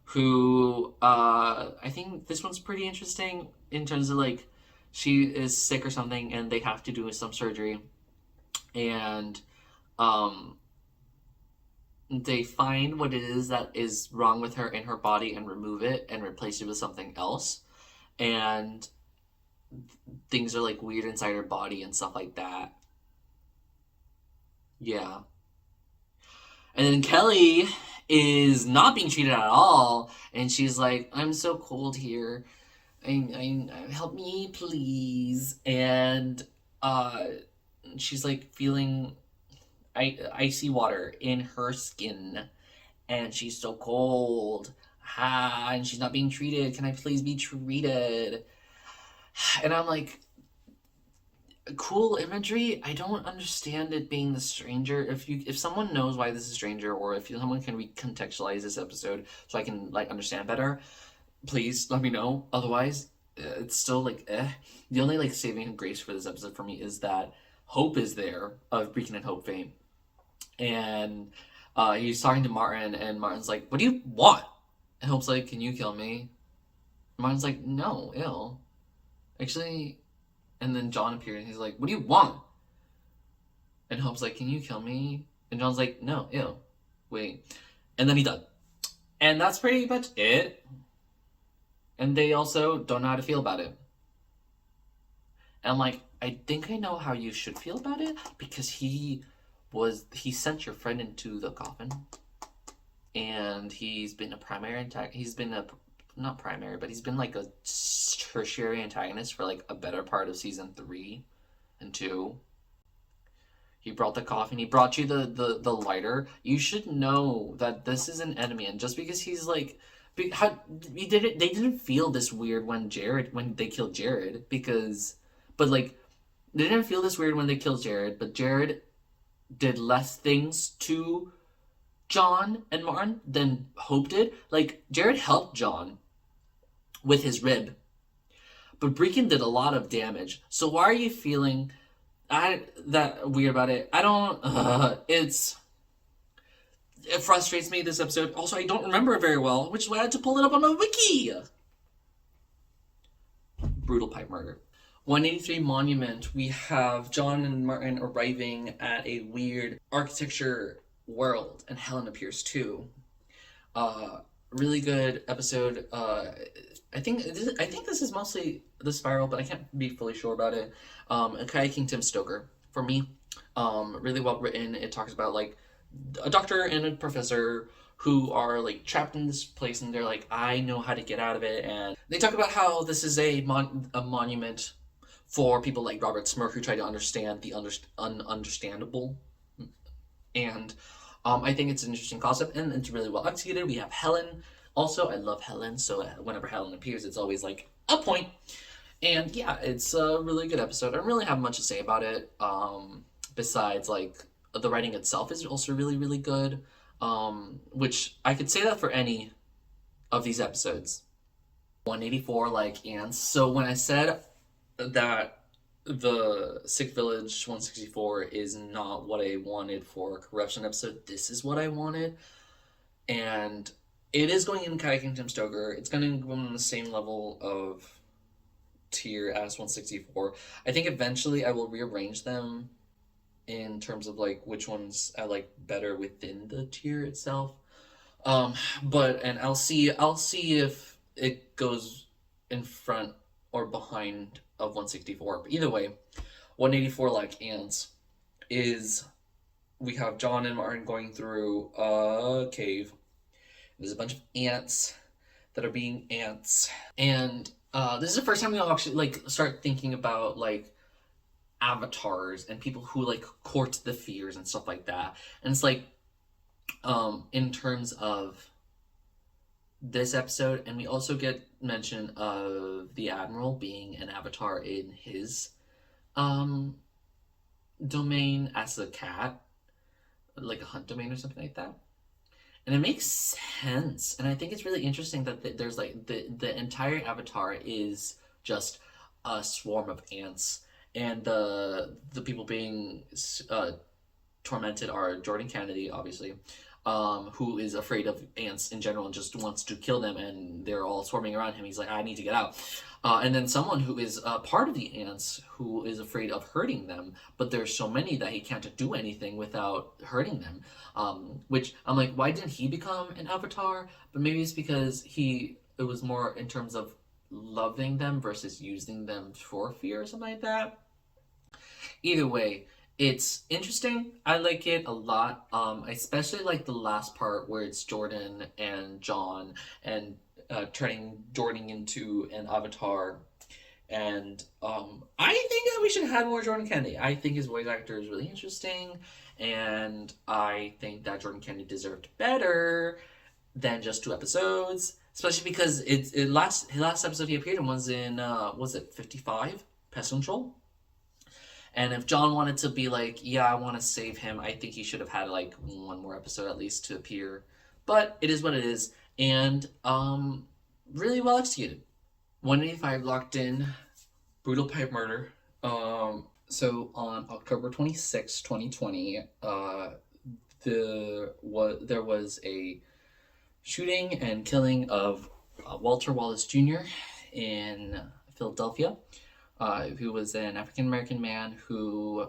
Speaker 1: who I think this one's pretty interesting in terms of she is sick or something, and they have to do some surgery, and they find what it is that is wrong with her in her body and remove it and replace it with something else. And things are weird inside her body and stuff like that. Yeah. And then Kelly is not being treated at all. And she's like, I'm so cold here. I help me, please. And she's feeling icy water in her skin, and she's so cold, and she's not being treated. Can I please be treated? And I'm cool imagery. I don't understand it being the stranger. If someone knows why this is stranger, or if someone can recontextualize this episode so I can understand better, please let me know. Otherwise, it's still The only saving grace for this episode for me is that Hope is there, of Beacon and Hope fame. And he's talking to Martin, and Martin's like, what do you want? And Hope's like, can you kill me? And Martin's like, no, ill. Actually, and then John appears, and he's like, what do you want? And Hope's like, can you kill me? And John's like, no, ill. Wait. And then he does. And that's pretty much it. And they also don't know how to feel about it. And I'm like, I think I know how you should feel about it, because he sent your friend into the coffin, and he's been a primary antagonist. He's been not primary, but he's been a tertiary antagonist for a better part of season 3 and 2. He brought the coffin. He brought you the lighter. You should know that this is an enemy, and just because he's they didn't feel this weird when they killed Jared, they didn't feel this weird when they killed Jared, but Jared did less things to John and Martin than Hope did. Like, Jared helped John with his rib, but Breakin did a lot of damage. So why are you feeling that weird about it? I don't. It frustrates me, this episode. Also, I don't remember it very well, which is why I had to pull it up on the wiki. Brutal pipe murder. 183 Monument, we have John and Martin arriving at a weird architecture world, and Helen appears too. Really good episode. I think this is mostly the spiral, but I can't be fully sure about it. Kayaking Tim Stoker, for me, really well written. It talks about like a doctor and a professor who are like trapped in this place, and they're like, I know how to get out of it. And they talk about how this is a monument for people like Robert Smirk who try to understand the ununderstandable. And I think it's an interesting concept, and it's really well executed. We have Helen. Also, I love Helen, so whenever Helen appears, it's always like a point. And yeah, it's a really good episode. I don't really have much to say about it, besides like the writing itself is also really, really good. Which I could say that for any of these episodes. 184 like ants. So when I said that the Sick Village 164 is not what I wanted for a corruption episode, this is what I wanted. And it is going in Kayaking Tim Stoker. It's going to go on the same level of tier as 164. I think eventually I will rearrange them in terms of like which ones I like better within the tier itself. And I'll see if it goes in front or behind of 164. But either way, 184 like ants is, we have John and Martin going through a cave. There's a bunch of ants that are being ants, and this is the first time we'll actually like start thinking about like avatars and people who like court the fears and stuff like that. And it's like in terms of this episode, and we also get mention of the Admiral being an avatar in his domain as a cat, like a hunt domain or something like that. And it makes sense, and I think it's really interesting that there's like the entire avatar is just a swarm of ants, and the people being tormented are Jordan Kennedy, obviously, who is afraid of ants in general and just wants to kill them, and they're all swarming around him. He's like, I need to get out. And then someone who is part of the ants who is afraid of hurting them, but there's so many that he can't do anything without hurting them. Which I'm like, why didn't he become an avatar? But maybe it's because it was more in terms of loving them versus using them for fear or something like that. Either way, it's interesting. I like it a lot. I especially like the last part where it's Jordan and John and turning Jordan into an avatar. And I think that we should have more Jordan Kennedy. I think his voice actor is really interesting, and I think that Jordan Kennedy deserved better than just 2 episodes, especially because his last episode he appeared in was in was it 55 Pest Control. And if John wanted to be like, yeah, I want to save him, I think he should have had like 1 more episode at least to appear. But it is what it is, and really well executed. 185 locked in, brutal pipe murder. So on October 26, 2020, there was a shooting and killing of Walter Wallace Jr. in Philadelphia, who was an African-American man who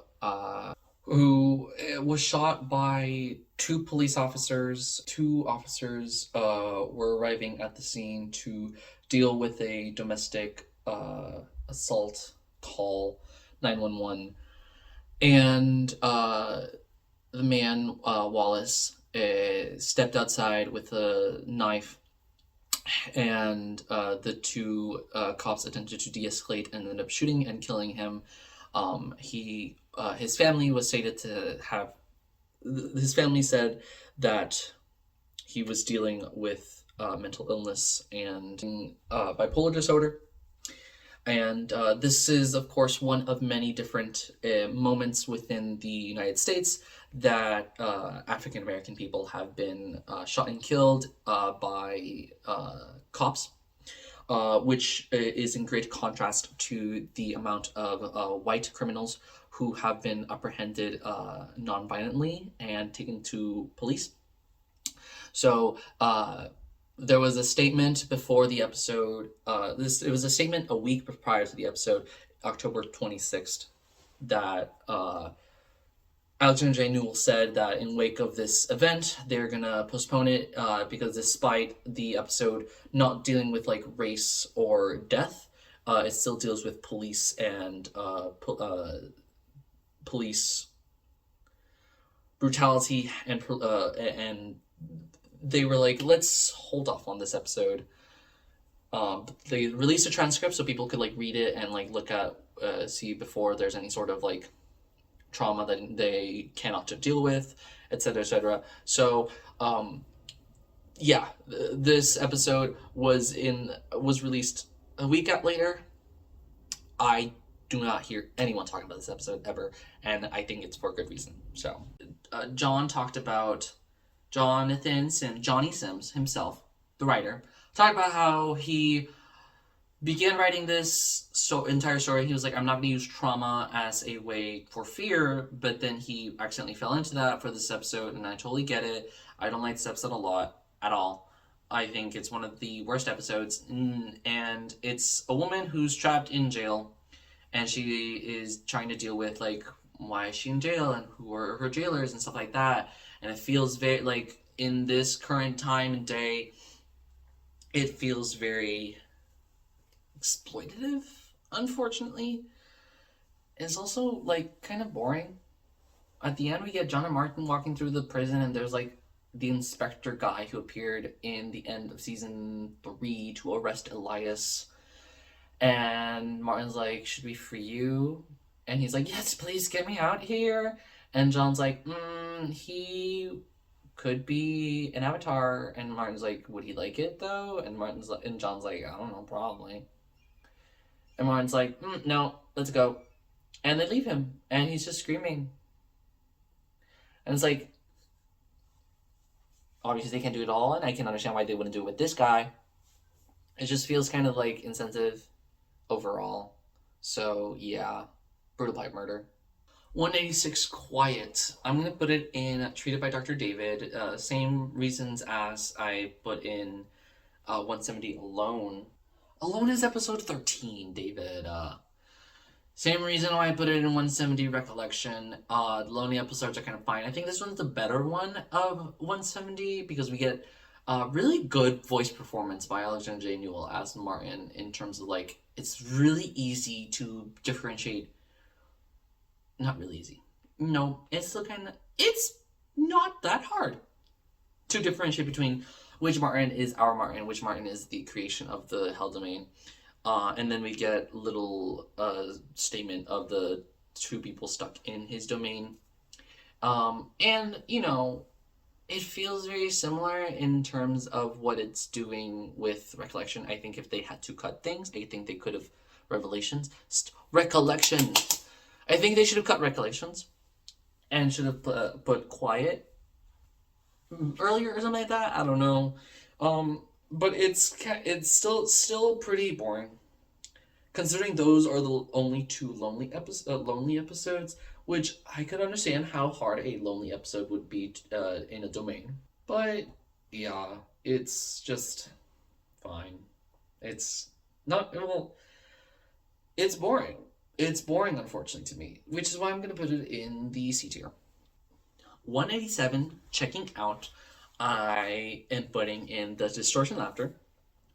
Speaker 1: was shot by 2 police officers. 2 officers were arriving at the scene to deal with a domestic assault call, 911. And the man, Wallace, stepped outside with a knife, and the 2 cops attempted to de-escalate and ended up shooting and killing him. His family was stated to have... His family said that he was dealing with mental illness and bipolar disorder. And this is, of course, one of many different moments within the United States that African American people have been shot and killed by cops, which is in great contrast to the amount of white criminals who have been apprehended non-violently and taken to police. So there was a statement before the episode. It was a statement a week prior to the episode, October 26th, that Alexander J. Newell said that in wake of this event, they're gonna postpone it because despite the episode not dealing with like race or death, it still deals with police and police brutality and they were like, let's hold off on this episode. They released a transcript so people could like read it and like look at see before there's any sort of like trauma that they cannot deal with, etc., etc. So yeah, this episode was released a week later. I do not hear anyone talking about this episode ever, and I think it's for a good reason. So John talked about Johnny Sims himself, the writer, talked about how he began writing this entire story. He was like, I'm not going to use trauma as a way for fear, but then he accidentally fell into that for this episode, and I totally get it. I don't like this episode a lot, at all. I think it's one of the worst episodes, and it's a woman who's trapped in jail, and she is trying to deal with, like, why is she in jail, and who are her jailers, and stuff like that, and it feels very, like, in this current time and day, it feels very exploitative, unfortunately. It's also, like, kind of boring. At the end, we get John and Martin walking through the prison, and there's, like, the inspector guy who appeared in the end of season 3 to arrest Elias. And Martin's like, should we free you? And he's like, yes, please get me out here. And John's like, he could be an avatar. And Martin's like, would he like it though? And John's like, I don't know, probably. And Martin's like, no, let's go. And they leave him, and he's just screaming. And it's like, obviously they can't do it all, and I can understand why they wouldn't do it with this guy. It just feels kind of like insensitive overall. So yeah, brutal pipe murder. 186 Quiet. I'm going to put it in Treated by Dr. David. Same reasons as I put in 170 Alone. Alone is episode 13, David. Same reason why I put it in 170 Recollection. The lonely episodes are kind of fine. I think this one's the better one of 170 because we get really good voice performance by Alexander J. Newell as Martin in terms of, like, it's really easy to differentiate. Not really easy. No, it's still kind of, it's not that hard to differentiate between which Martin is our Martin, which Martin is the creation of the Hell Domain. And then we get little statement of the two people stuck in his domain. And, you know, it feels very similar in terms of what it's doing with Recollection. I think if they had to cut things, I think they could have Recollections. I think they should have cut Recollections and should have put Quiet earlier or something like that. I don't know. But it's still pretty boring, considering those are the only two lonely episodes, which I could understand how hard a lonely episode would be in a domain. But yeah, it's just fine. It's not, well, it's boring. It's boring, unfortunately, to me, which is why I'm going to put it in the C tier. 187, Checking Out. I am putting in the distortion laughter.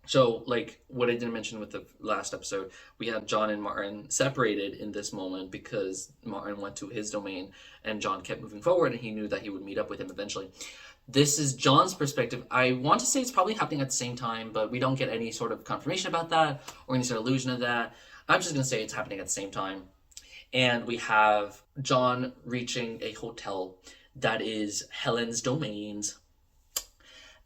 Speaker 1: So, like, what I didn't mention with the last episode, we had John and Martin separated in this moment because Martin went to his domain and John kept moving forward and he knew that he would meet up with him eventually. This is John's perspective. I want to say it's probably happening at the same time, but we don't get any sort of confirmation about that or any sort of illusion of that. I'm just going to say it's happening at the same time. And we have John reaching a hotel that is Helen's domains.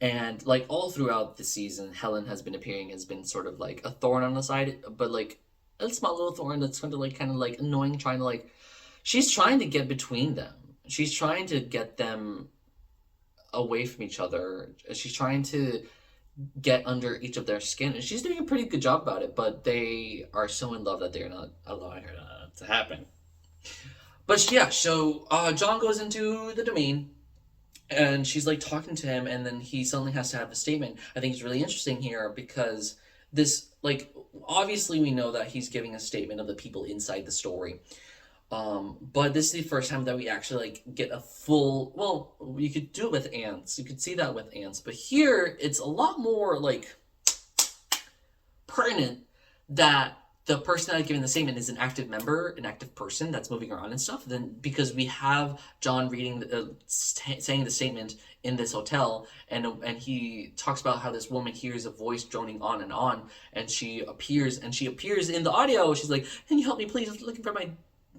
Speaker 1: And, like, all throughout the season, Helen has been appearing, has been sort of, like, a thorn on the side. But, like, a small little thorn that's kind of like annoying, trying to like, she's trying to get between them. She's trying to get them away from each other. She's trying to get under each of their skin, and she's doing a pretty good job about it, but they are so in love that they're not allowing her to happen. But yeah, so John goes into the domain, and she's like talking to him, and then he suddenly has to have a statement. I think it's really interesting here because this, like, obviously we know that he's giving a statement of the people inside the story. But this is the first time that we actually like get a full, well, you could do it with ants. You could see that with ants, but here it's a lot more like pertinent that the person that's giving the statement is an active member, an active person that's moving around and stuff. Then because we have John reading, saying the statement in this hotel, and he talks about how this woman hears a voice droning on, and she appears in the audio. She's like, "Can you help me, please? I'm looking for my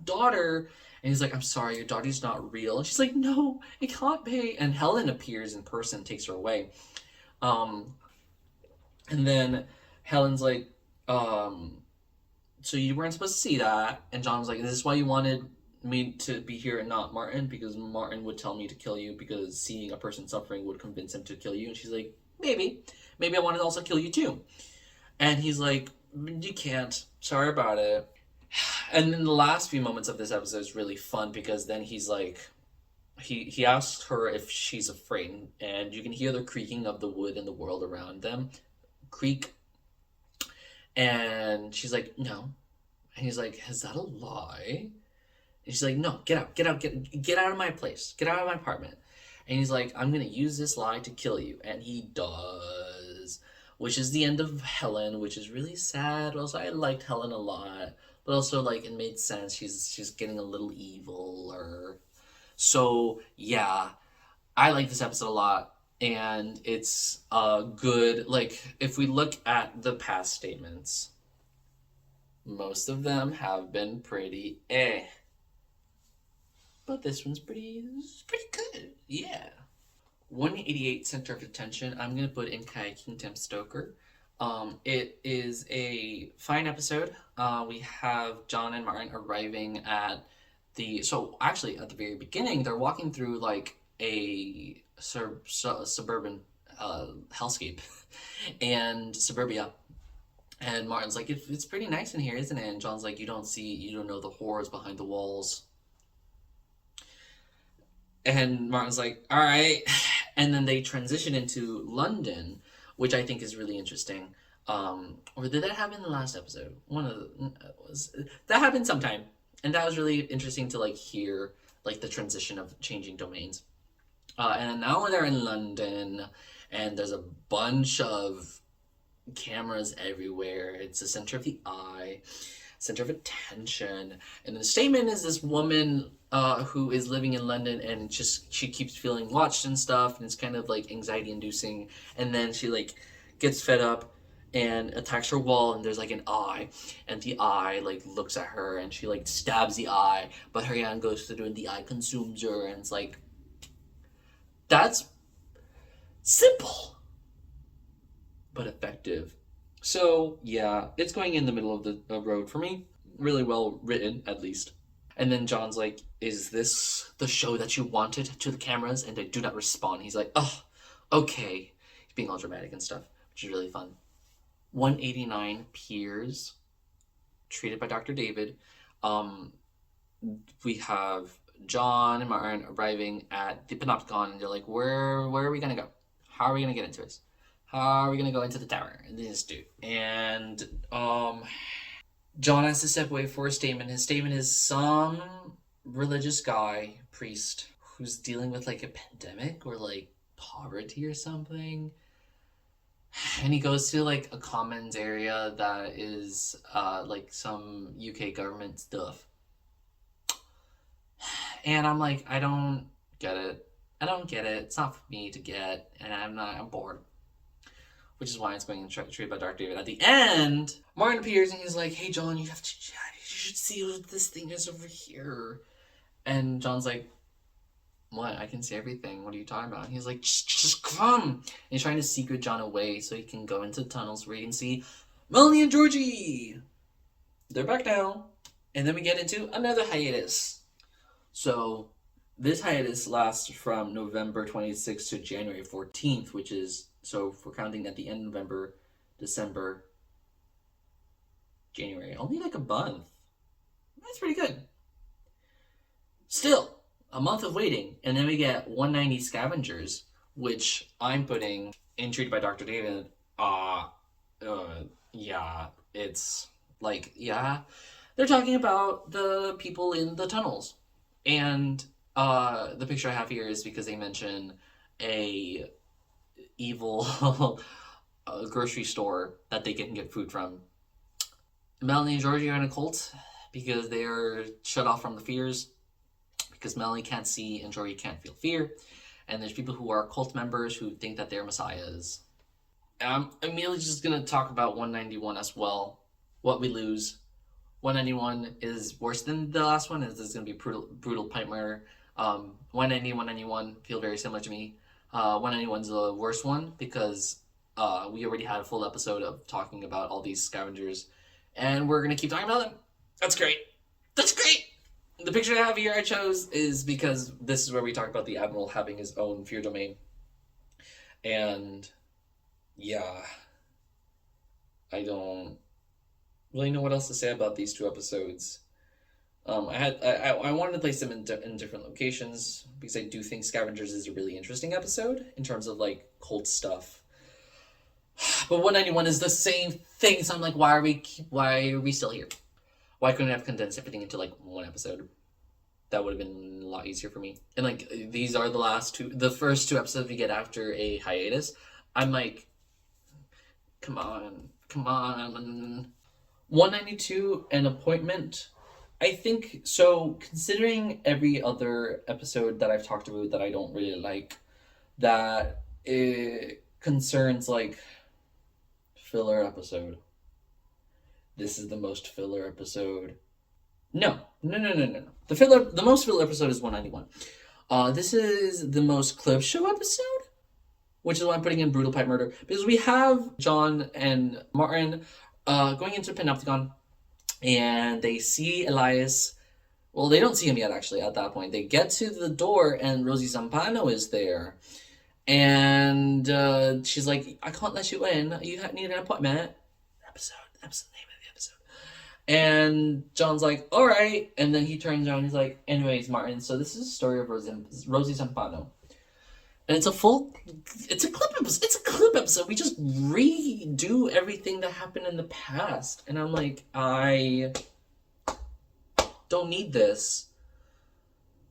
Speaker 1: daughter." And he's like, "I'm sorry, your daughter's not real." And she's like, "No, it can't be." And Helen appears in person, takes her away. And then Helen's like, "So you weren't supposed to see that." And John's like, "Is this why you wanted me to be here and not Martin? Because Martin would tell me to kill you because seeing a person suffering would convince him to kill you." And she's like, maybe I want to also kill you too." And he's like, "You can't. Sorry about it." And then the last few moments of this episode is really fun because then he's like, he asks her if she's afraid, and you can hear the creaking of the wood in the world around them. Creak. And she's like, "No." And he's like, "Is that a lie?" And she's like, "No, get out of my place. Get out of my apartment." And he's like, "I'm going to use this lie to kill you." And he does. Which is the end of Helen, which is really sad. Also, I liked Helen a lot. But also, like, it made sense. She's getting a little evil. So, yeah. I like this episode a lot. And it's good. Like, if we look at the past statements, most of them have been pretty but this one's pretty good. Yeah. 188 center of attention. I'm gonna put in Kayaking Tim Stoker. It is a fine episode. We have John and Martin arriving at actually at the very beginning, they're walking through like a suburban hellscape and suburbia. And Martin's like, it's pretty nice in here, isn't it? And John's like, you don't know the horrors behind the walls. And Martin's like, all right. And then they transition into London, which I think is really interesting. Or did that happen in the last episode? That happened sometime. And that was really interesting to like hear like the transition of changing domains. And now they're in London, and there's a bunch of cameras everywhere. It's the center of the eye, center of attention. And the statement is this woman who is living in London, and she keeps feeling watched and stuff, and it's kind of like anxiety inducing. And then she like gets fed up and attacks her wall, and there's like an eye, and the eye like looks at her, and she like stabs the eye, but her hand goes through and the eye consumes her. And it's like, that's simple but effective. So yeah, it's going in the middle of the road for me. Really well written, at least. And then John's like, "Is this the show that you wanted?" to the cameras, and they do not respond. He's like, "Oh, okay." He's being all dramatic and stuff, which is really fun. 189 Piers, treated by Dr. David. We have John and Martin arriving at the Panopticon, and they're like, where are we gonna go? How are we gonna get into this? How are we gonna go into the tower? And this dude. And John has to step away for a statement. His statement is some religious guy, priest, who's dealing with like a pandemic or like poverty or something. And he goes to like a commons area that is like some UK government stuff. And I'm like, I don't get it. It's not for me to get, and I'm bored. Which is why it's going treated by Dark David. At the end, Martin appears and he's like, "Hey John, you should see what this thing is over here." And John's like, "What? I can see everything. What are you talking about?" And he's like, just come. And he's trying to secret John away so he can go into the tunnels where he can see Melanie and Georgie. they're back now. And then we get into another hiatus. So this hiatus lasts from November 26th to January 14th, which is, so if we're counting at the end of November, December, January, only like a month. That's pretty good. Still, a month of waiting, and then we get 190 Scavengers, which I'm putting Intrigued by Dr. David. Yeah, it's like, yeah. They're talking about the people in the tunnels. And the picture I have here is because they mention a evil grocery store that they can get food from. Melanie and Georgie are in a cult because they're shut off from the fears, because Melanie can't see and Georgie can't feel fear. And there's people who are cult members who think that they're messiahs. I'm immediately just going to talk about 191 as well. What we lose. 191 is worse than the last one. This is going to be brutal pipe murder. 190, 191 feel very similar to me. 191 is the worst one because we already had a full episode of talking about all these scavengers. And we're going to keep talking about them. That's great. That's great. The picture I have here I chose is because this is where we talk about the Admiral having his own fear domain. And yeah, I don't really know what else to say about these two episodes. I wanted to place them in different locations because I do think Scavengers is a really interesting episode in terms of like cult stuff. But 191 is the same thing, so I'm like, why are we still here? Why couldn't I have condensed everything into like one episode? That would have been a lot easier for me. And like these are the first two episodes we get after a hiatus. I'm like, come on. 192, an appointment. I think so, considering every other episode that I've talked about that I don't really like, that it concerns like filler episode. This is the most filler episode. No. The most filler episode is 191. This is the most clip show episode, which is why I'm putting in brutal pipe murder, because we have John and Martin going into Panopticon, and they see Elias. Well, they don't see him yet, actually, at that point. They get to the door, and Rosie Zampano is there. And she's like, I can't let you in. You need an appointment. Episode, name of the episode. And John's like, all right. And then he turns around and he's like, anyways, Martin, so this is a story of Rosie Zampano. And it's a clip episode. It's a clip episode. We just redo everything that happened in the past. And I'm like, I don't need this.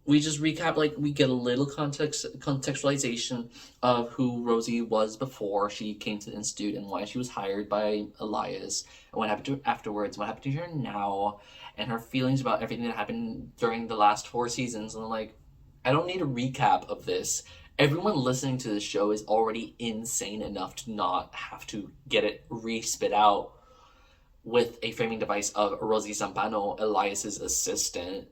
Speaker 1: We just recap, like, we get a little contextualization of who Rosie was before she came to the Institute and why she was hired by Elias, and what happened to her afterwards, what happened to her now, and her feelings about everything that happened during the last 4 seasons. And I'm like, I don't need a recap of this. Everyone listening to this show is already insane enough to not have to get it re-spit out with a framing device of Rosie Zampano, Elias's assistant.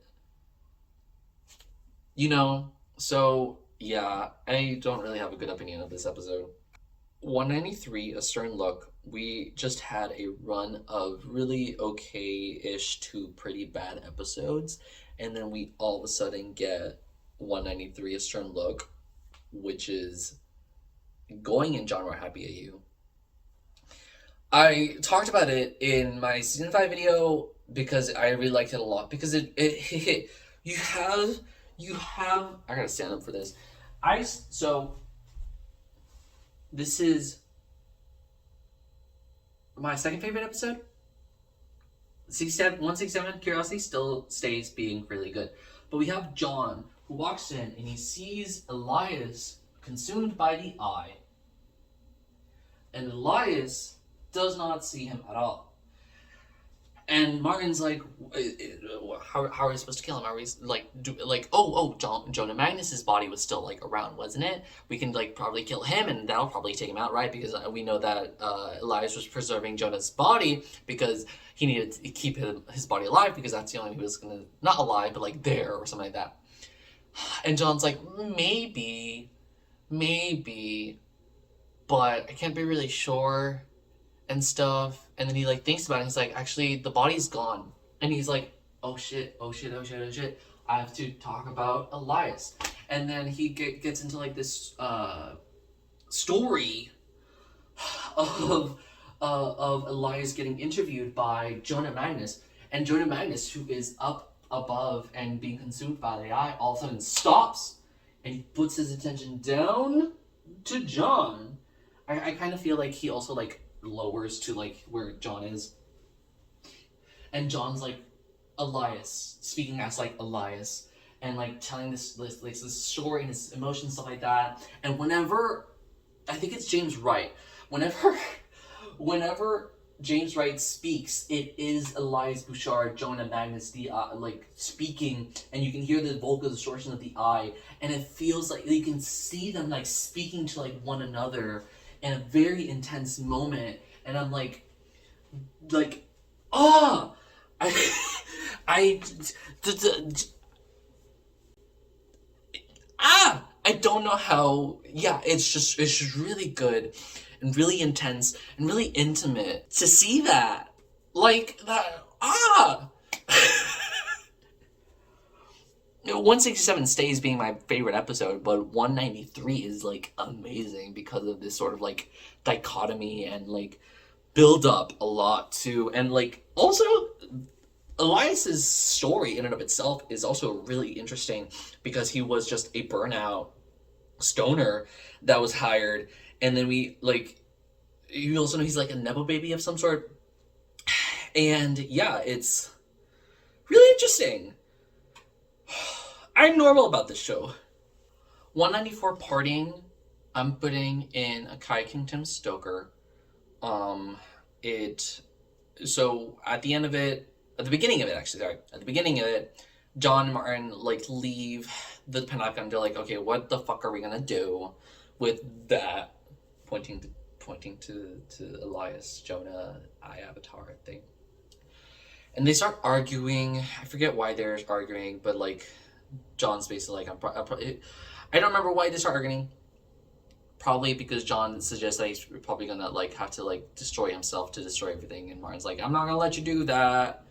Speaker 1: You know, so yeah, I don't really have a good opinion of this episode. 193, A Stern Look. We just had a run of really okay-ish to pretty bad episodes, and then we all of a sudden get 193, A Stern Look, which is going in genre Happy at You. I talked about it in my season 5 video because I really liked it a lot, because it you have I gotta stand up for this. So this is my second favorite episode. 167, Curiosity still stays being really good. But we have John, who walks in and he sees Elias consumed by the eye. And Elias does not see him at all. And Martin's like, how are we supposed to kill him? Are we Jonah Magnus's body was still like around, wasn't it? We can like probably kill him, and that'll probably take him out, right? Because we know that Elias was preserving Jonah's body because he needed to keep his body alive, because that's the only way he was gonna, not alive, but like there or something like that. And John's like, maybe, but I can't be really sure. and stuff, and then he like thinks about it, and he's like, actually the body's gone, and he's like, oh shit, I have to talk about Elias. And then he gets into like this story of Elias getting interviewed by Jonah Magnus, and Jonah Magnus, who is up above and being consumed by the eye, all of a sudden stops and he puts his attention down to John. I kind of feel like he also like lowers to like where John is, and John's like Elias, speaking as like Elias, and like telling this story and his emotions, stuff like that. And whenever, I think it's James Wright, whenever James Wright speaks, it is Elias Bouchard, Jonah Magnus, the like speaking, and you can hear the vocal distortion of the eye, and it feels like you can see them like speaking to like one another in a very intense moment. And I'm like, ah, I don't know how. Yeah, it's just really good and really intense and really intimate to see that. Like that. 167 stays being my favorite episode, but 193 is like amazing because of this sort of like dichotomy and like build up a lot too. And like also Elias's story in and of itself is also really interesting because he was just a burnout stoner that was hired, and then we like, you also know he's like a Nebo baby of some sort. And yeah, it's really interesting. I'm normal about this show. 194 Parting, I'm putting in Akai Kingdom Stoker. So at the beginning of it, John and Martin like leave the Pentagon. They're like, okay, what the fuck are we gonna do with that? Pointing to Elias, Jonah, Eye Avatar thing. And they start arguing. I forget why they're arguing, but like John's basically like, I don't remember why they start arguing. Probably because John suggests that he's probably gonna like have to like destroy himself to destroy everything, and Martin's like, I'm not gonna let you do that.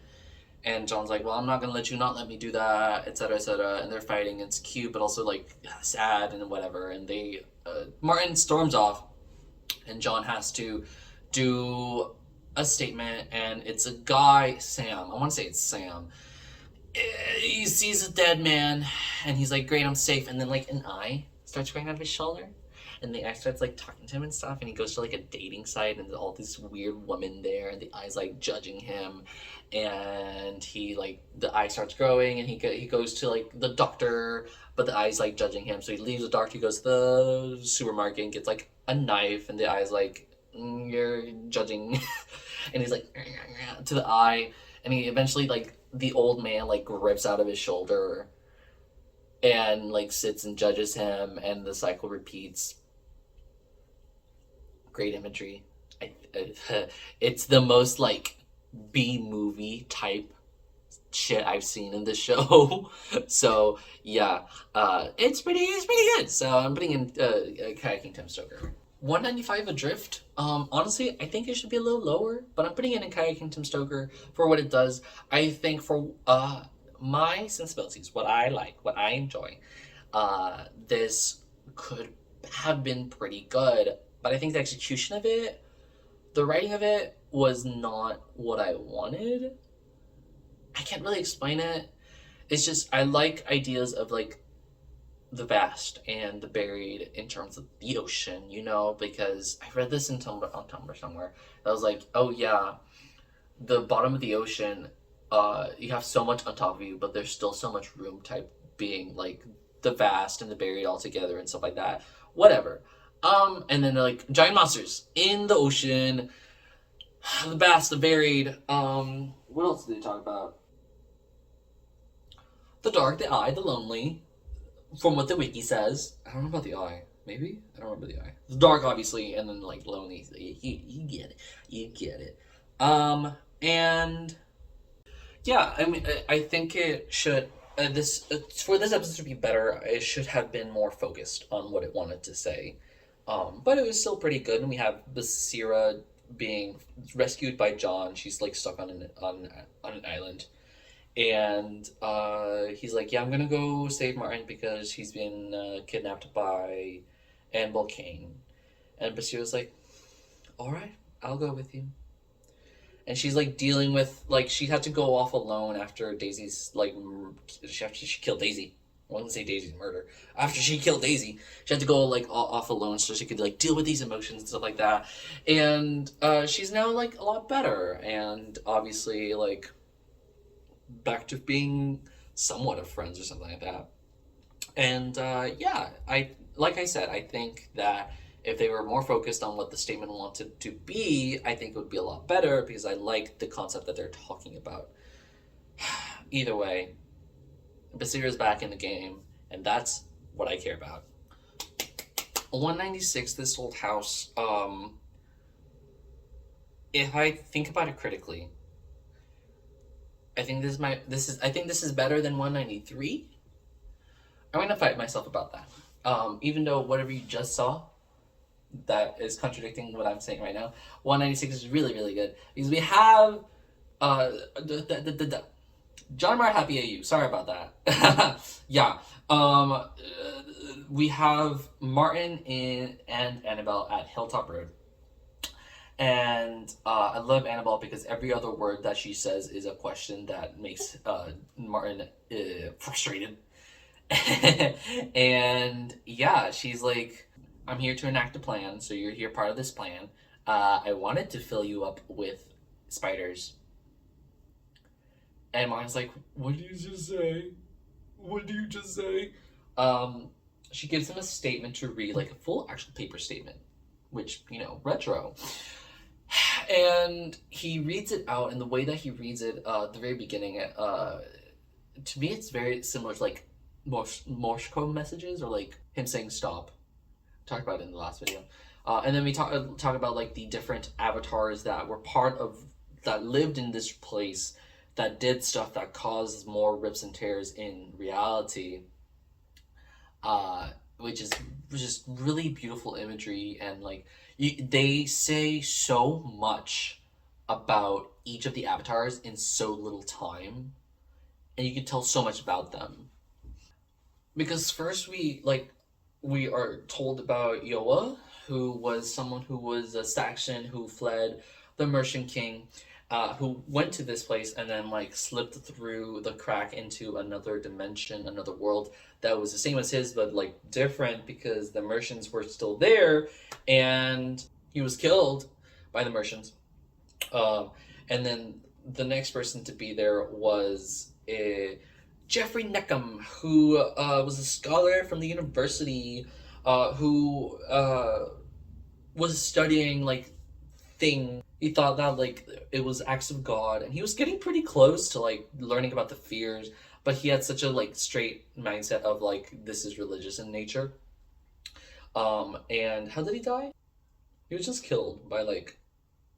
Speaker 1: And John's like, well, I'm not gonna let you not let me do that, etc., etc. And they're fighting. It's cute, but also like sad and whatever. And they, Martin storms off, and John has to do a statement, and it's a guy, Sam. I want to say it's Sam. He sees a dead man, and he's like, great, I'm safe. And then like an eye starts growing out of his shoulder, and the eye starts like talking to him and stuff, and he goes to like a dating site, and there's all these weird women there, and the eye's like judging him, and he like, the eye starts growing, and he goes to like the doctor, but the eye's like judging him, so he leaves the doctor, he goes to the supermarket and gets like a knife, and the eye's like, you're judging. And he's like to the eye, and he eventually like, the old man like rips out of his shoulder and like sits and judges him, and the cycle repeats. Great imagery. It's the most like B-movie type shit I've seen in the show. So yeah, it's pretty good. So I'm putting in Kayaking Tim Stoker. 195 Adrift. Honestly, I think it should be a little lower, but I'm putting it in Kayaking Tim Stoker for what it does. I think for my sensibilities, what I like, what I enjoy, this could have been pretty good, but I think the execution of it, the writing of it, was not what I wanted. I can't really explain it. It's just, I like ideas of like the vast and the buried in terms of the ocean, you know, because I read this on Tumblr somewhere. I was like, oh yeah, the bottom of the ocean, you have so much on top of you, but there's still so much room type being like the vast and the buried all together and stuff like that. Whatever. And then they're like giant monsters in the ocean, the vast, the buried. What else did they talk about? The dark, the eye, the lonely. From what the wiki says. I don't know about the eye. Maybe? I don't remember the eye. The dark, obviously, and then, like, lonely. You get it. You get it. And... yeah, I mean, I think it should... for this episode to be better, it should have been more focused on what it wanted to say. But it was still pretty good, and we have Basira being rescued by John. She's like stuck on an island, and he's like, yeah, I'm gonna go save Martin because he's been kidnapped by Annabelle Kane. And Basira's like, all right, I'll go with you. And she's like dealing with, like, she had to go off alone after Daisy's like after she killed Daisy. I wouldn't say Daisy's murder. After she killed Daisy, she had to go like off alone so she could like deal with these emotions and stuff like that. And she's now like a lot better, and obviously like back to being somewhat of friends or something like that. And yeah, like I said, I think that if they were more focused on what the statement wanted to be, I think it would be a lot better because I like the concept that they're talking about. Either way, Basira's back in the game, and that's what I care about. 196, this old house. If I think about it critically, I think this is better than 193. I'm gonna fight myself about that. Even though whatever you just saw, that is contradicting what I'm saying right now. 196 is really, really good because we have John Mar Happy AU. Sorry about that. Yeah. We have Martin and Annabelle at Hilltop Road. And I love Annabelle because every other word that she says is a question that makes Martin frustrated. And yeah, she's like, I'm here to enact a plan, so you're here part of this plan. I wanted to fill you up with spiders. And Martin's like, what did you just say? What did you just say? She gives him a statement to read, like a full actual paper statement, which, you know, retro. And he reads it out, and the way that he reads it at the very beginning, to me it's very similar to like Morse code messages, or like him saying stop. Talked about it in the last video. And then we talk about like the different avatars that were that lived in this place, that did stuff that caused more rips and tears in reality, which is just really beautiful imagery. And like they say so much about each of the avatars in so little time, and you can tell so much about them. Because first we are told about Yoa, who was someone who was a Saxon who fled the Mercian king, who went to this place and then like slipped through the crack into another dimension, another world that was the same as his, but like different because the Mercians were still there, and he was killed by the Mercians. And then the next person to be there was Jeffrey Neckham, who was a scholar from the university, who was studying like things. He thought that like it was acts of God, and he was getting pretty close to like learning about the fears, but he had such a like straight mindset of like this is religious in nature. And how did he die? He was just killed by like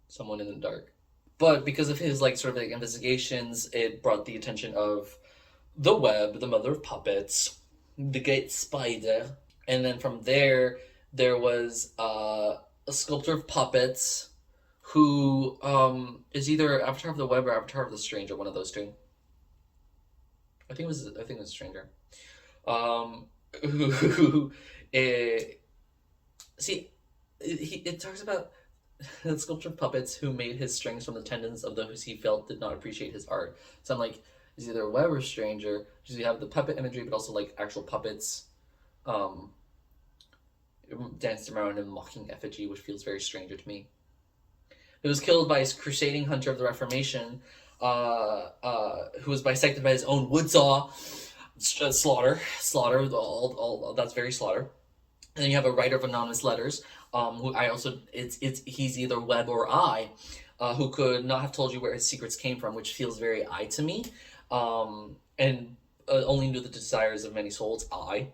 Speaker 1: someone in the dark. But because of his like sort of like investigations, it brought the attention of the web, the mother of puppets, the great spider, and then from there was a sculptor of puppets who is either Avatar of the Web or Avatar of the Stranger, one of those two. I think it was Stranger. It talks about the sculptor of puppets who made his strings from the tendons of those he felt did not appreciate his art. So I'm like, it's either Web or Stranger, because you have the puppet imagery, but also like actual puppets dancing around in mocking effigy, which feels very Stranger to me. He was killed by his crusading hunter of the Reformation, who was bisected by his own woodsaw. Slaughter, all that's very Slaughter. And then you have a writer of anonymous letters, who I also he's either Web or I, who could not have told you where his secrets came from, which feels very I to me, and only knew the desires of many souls. I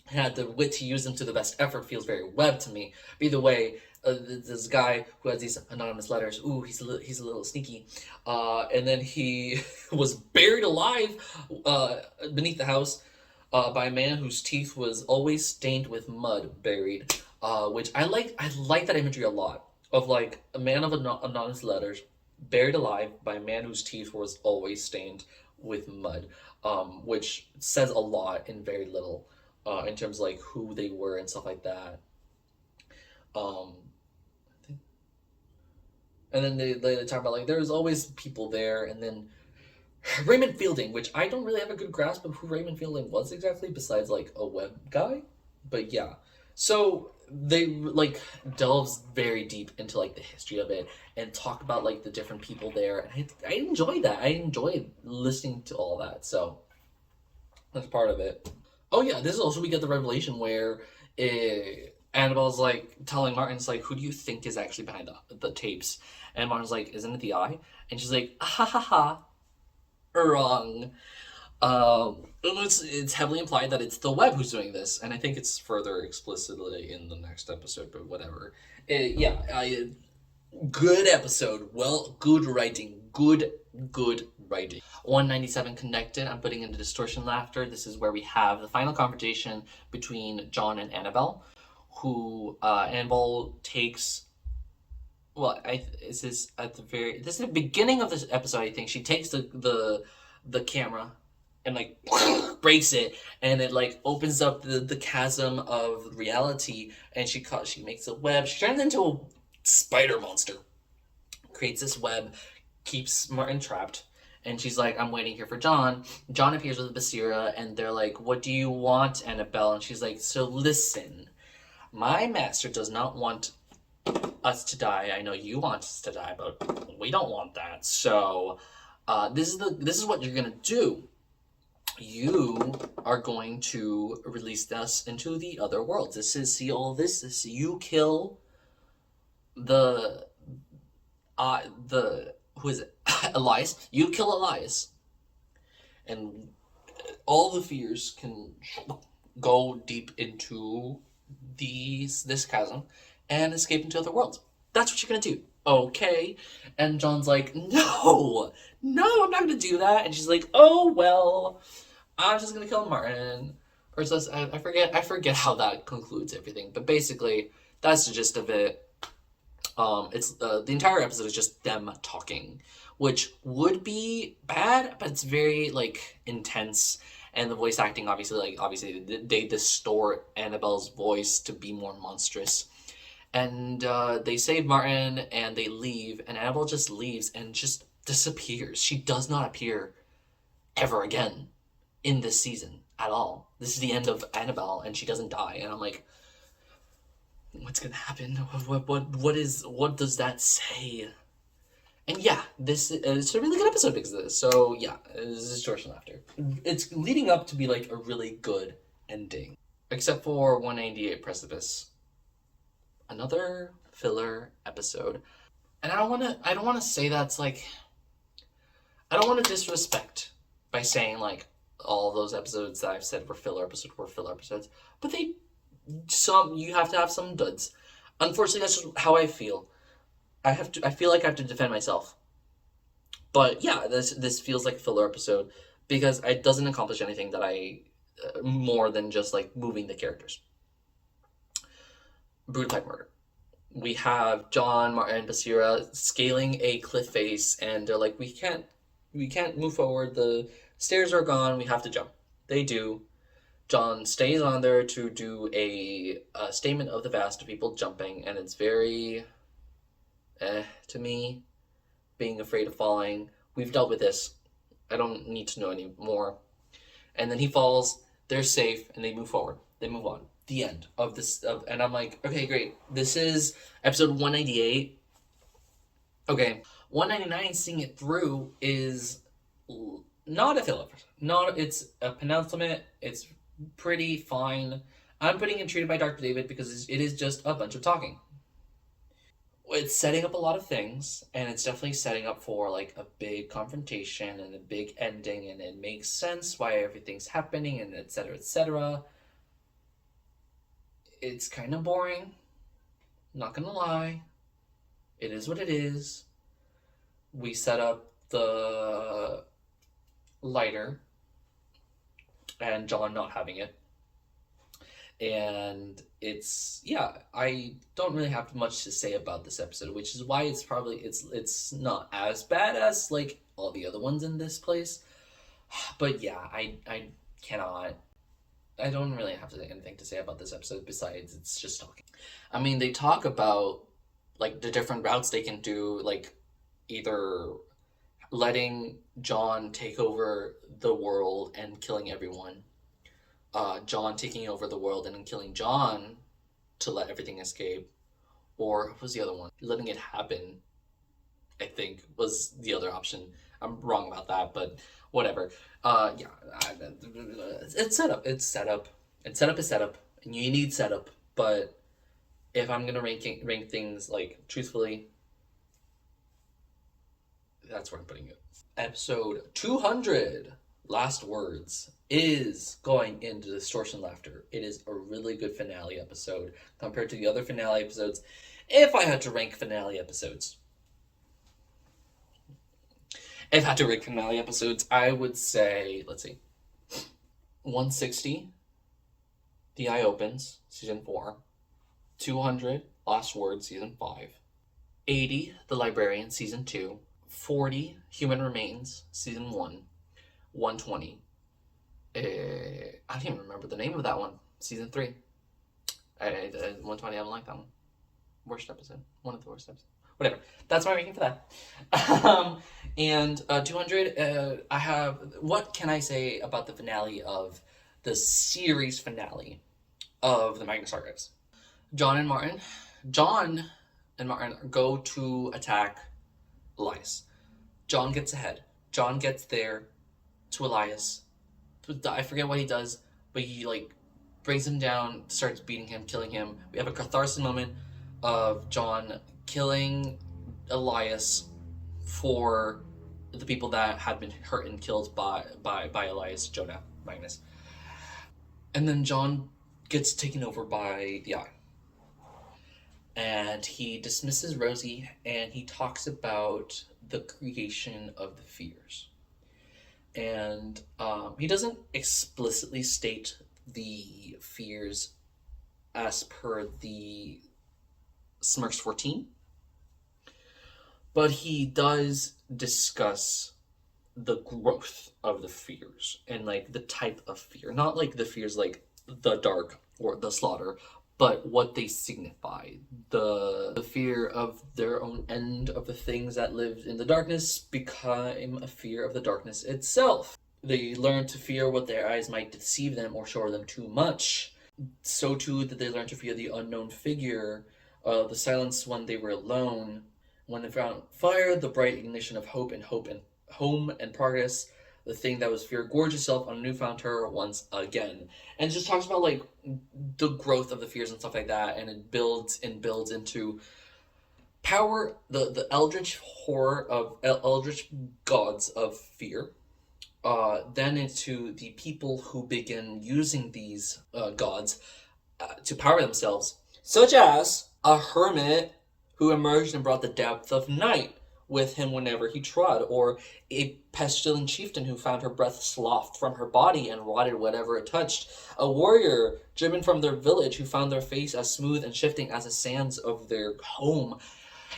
Speaker 1: had the wit to use them to the best effort feels very Web to me. But either way, this guy who has these anonymous letters, ooh, he's a little sneaky, and then he was buried alive beneath the house by a man whose teeth was always stained with mud, buried, which I like that imagery a lot.
Speaker 2: of like a man of anonymous letters buried alive by a man whose teeth was always stained with mud, which says a lot in very little, in terms of like who they were and stuff like that. Um, and then they talk about like there's always people there, and then Raymond Fielding, which I don't really have a good grasp of who Raymond Fielding was exactly, besides like a web guy. But yeah, so they like delves very deep into like the history of it and talk about like the different people there, and I enjoy that. I enjoy listening to all that. So that's part of it. Oh yeah, this is also we get the revelation where Annabelle's like telling Martin's like, who do you think is actually behind the tapes? And Martin's like, isn't it the eye? And she's like, ha ha ha, wrong. It's heavily implied that it's the web who's doing this, and I think it's further explicitly in the next episode, but whatever. Good episode. Well, good writing. Good writing. 197 connected. I'm putting into distortion laughter. This is where we have the final confrontation between John and Annabelle, who Annabelle takes. Well, this is the beginning of this episode. I think she takes the camera and like breaks it, and it like opens up the chasm of reality, and she makes a web. She turns into a spider monster, creates this web, keeps Martin trapped, and she's like, I'm waiting here for John. John appears with Basira, and they're like, what do you want, Annabelle? And she's like, so listen, my master does not want us to die. I know you want us to die, but we don't want that. So this is what you're gonna do. You are going to release us into the other worlds. This is you kill the who is it? Elias. You kill Elias, and all the fears can go deep into this chasm and escape into other worlds. That's what you're gonna do. Okay. And John's like, no, I'm not gonna do that. And she's like, oh well, I'm just gonna kill Martin. Versus, I forget how that concludes everything. But basically, that's the gist of it. It's the entire episode is just them talking, which would be bad, but it's very like intense. And the voice acting, obviously, they distort Annabelle's voice to be more monstrous. And they save Martin, and they leave, and Annabelle just leaves and just disappears. She does not appear ever again in this season at all. This is the end of Annabelle, and she doesn't die. And I'm like, what's gonna happen? What does that say? And yeah, it's a really good episode because of this. So yeah, this is distortion laughter. It's leading up to be like a really good ending, except for 198 Precipice. Another filler episode. And I don't want to say that's like, I don't want to disrespect by saying like all those episodes that I've said were filler episodes, but you have to have some duds. Unfortunately, that's just how I feel. I feel like I have to defend myself. But yeah, this feels like a filler episode because it doesn't accomplish anything that more than just like moving the characters. Brutal type murder. We have John, Martin, and Basira scaling a cliff face, and they're like, we can't move forward. The stairs are gone. We have to jump. They do. John stays on there to do a statement of the vast to people jumping, and it's very, to me, being afraid of falling. We've dealt with this. I don't need to know any more. And then he falls. They're safe, and they move forward. They move on. The end of this, and I'm like, okay, great. This is episode 198. Okay, 199. Seeing it through is not a filler. It's a penultimate. It's pretty fine. I'm putting it Treated by Dr. David because it is just a bunch of talking. It's setting up a lot of things, and it's definitely setting up for like a big confrontation and a big ending, and it makes sense why everything's happening, and etc. etc. It's kind of boring. Not gonna lie. It is what it is. We set up the lighter and John not having it.
Speaker 1: And it's, yeah, I don't really have much to say about this episode, which is why it's not as bad as like all the other ones in this place. But yeah, I cannot, I don't really have anything to say about this episode besides it's just talking. I mean, they talk about like the different routes they can do, like either letting John take over the world and killing everyone, John taking over the world and then killing John to let everything escape, or what was the other one? Letting it happen, I think, was the other option. I'm wrong about that, but whatever. Yeah, it's setup. It's setup. And setup is setup. And you need setup. But if I'm gonna rank things like truthfully, that's where I'm putting it. Episode 200, Last Words, is going into Distortion Laughter. It is a really good finale episode compared to the other finale episodes. If I had to rank finale episodes, I would say, let's see, 160, The Eye Opens, Season 4, 200, Last Words, Season 5, 80, The Librarian, Season 2, 40, Human Remains, Season 1, 120. I don't even remember the name of that one. Season 3. 120, I don't like that one. Worst episode. One of the worst episodes. Whatever. That's my ranking for that. And 200, I have... What can I say about the finale of the series finale of the Magnus Archives? John and Martin go to attack Elias. John gets ahead. John gets there to Elias. I forget what he does, but he like brings him down, starts beating him, killing him. We have a catharsis moment of John killing Elias for the people that had been hurt and killed by Elias, Jonah, Magnus. And then John gets taken over by the Eye. And he dismisses Rosie, and he talks about the creation of the fears. And he doesn't explicitly state the fears as per the Smirks 14, but he does discuss the growth of the fears and like the type of fear, not like the fears like the dark or the slaughter, but what they signify. The fear of their own end, of the things that lived in the darkness, became a fear of the darkness itself. They learn to fear what their eyes might deceive them or show them too much. So too did they learn to fear the unknown figure, the silence when they were alone, when they found fire, the bright ignition of hope and home and progress. The thing that was fear gorged itself on a newfound terror once again. And it just talks about like the growth of the fears and stuff like that, and it builds into power, the eldritch horror of eldritch gods of fear, then into the people who begin using these gods to power themselves, such as a hermit who emerged and brought the depth of night with him whenever he trod, or a pestilent chieftain who found her breath sloughed from her body and rotted whatever it touched, a warrior driven from their village who found their face as smooth and shifting as the sands of their home.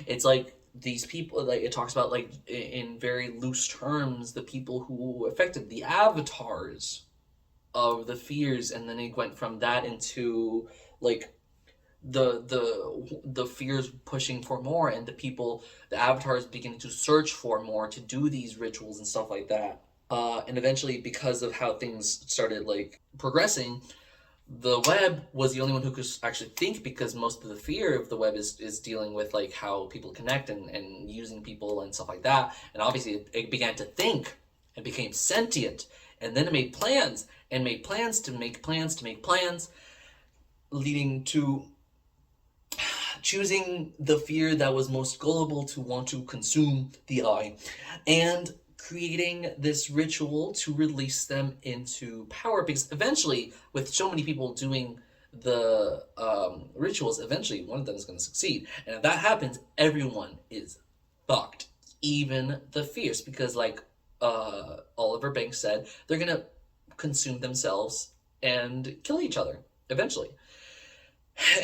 Speaker 1: It's like these people, like it talks about like in very loose terms, the people who affected the avatars of the fears, and then it went from that into like the fears pushing for more, and the avatars beginning to search for more to do these rituals and stuff like that. And eventually, because of how things started like progressing, the web was the only one who could actually think, because most of the fear of the web is dealing with like how people connect and using people and stuff like that. And obviously it began to think and became sentient, and then it made plans and made plans to make plans to make plans, leading to choosing the fear that was most gullible to want to consume the eye, and creating this ritual to release them into power. Because eventually, with so many people doing the rituals, eventually one of them is going to succeed. And if that happens, everyone is fucked. Even the fierce, because like Oliver Banks said, they're going to consume themselves and kill each other eventually.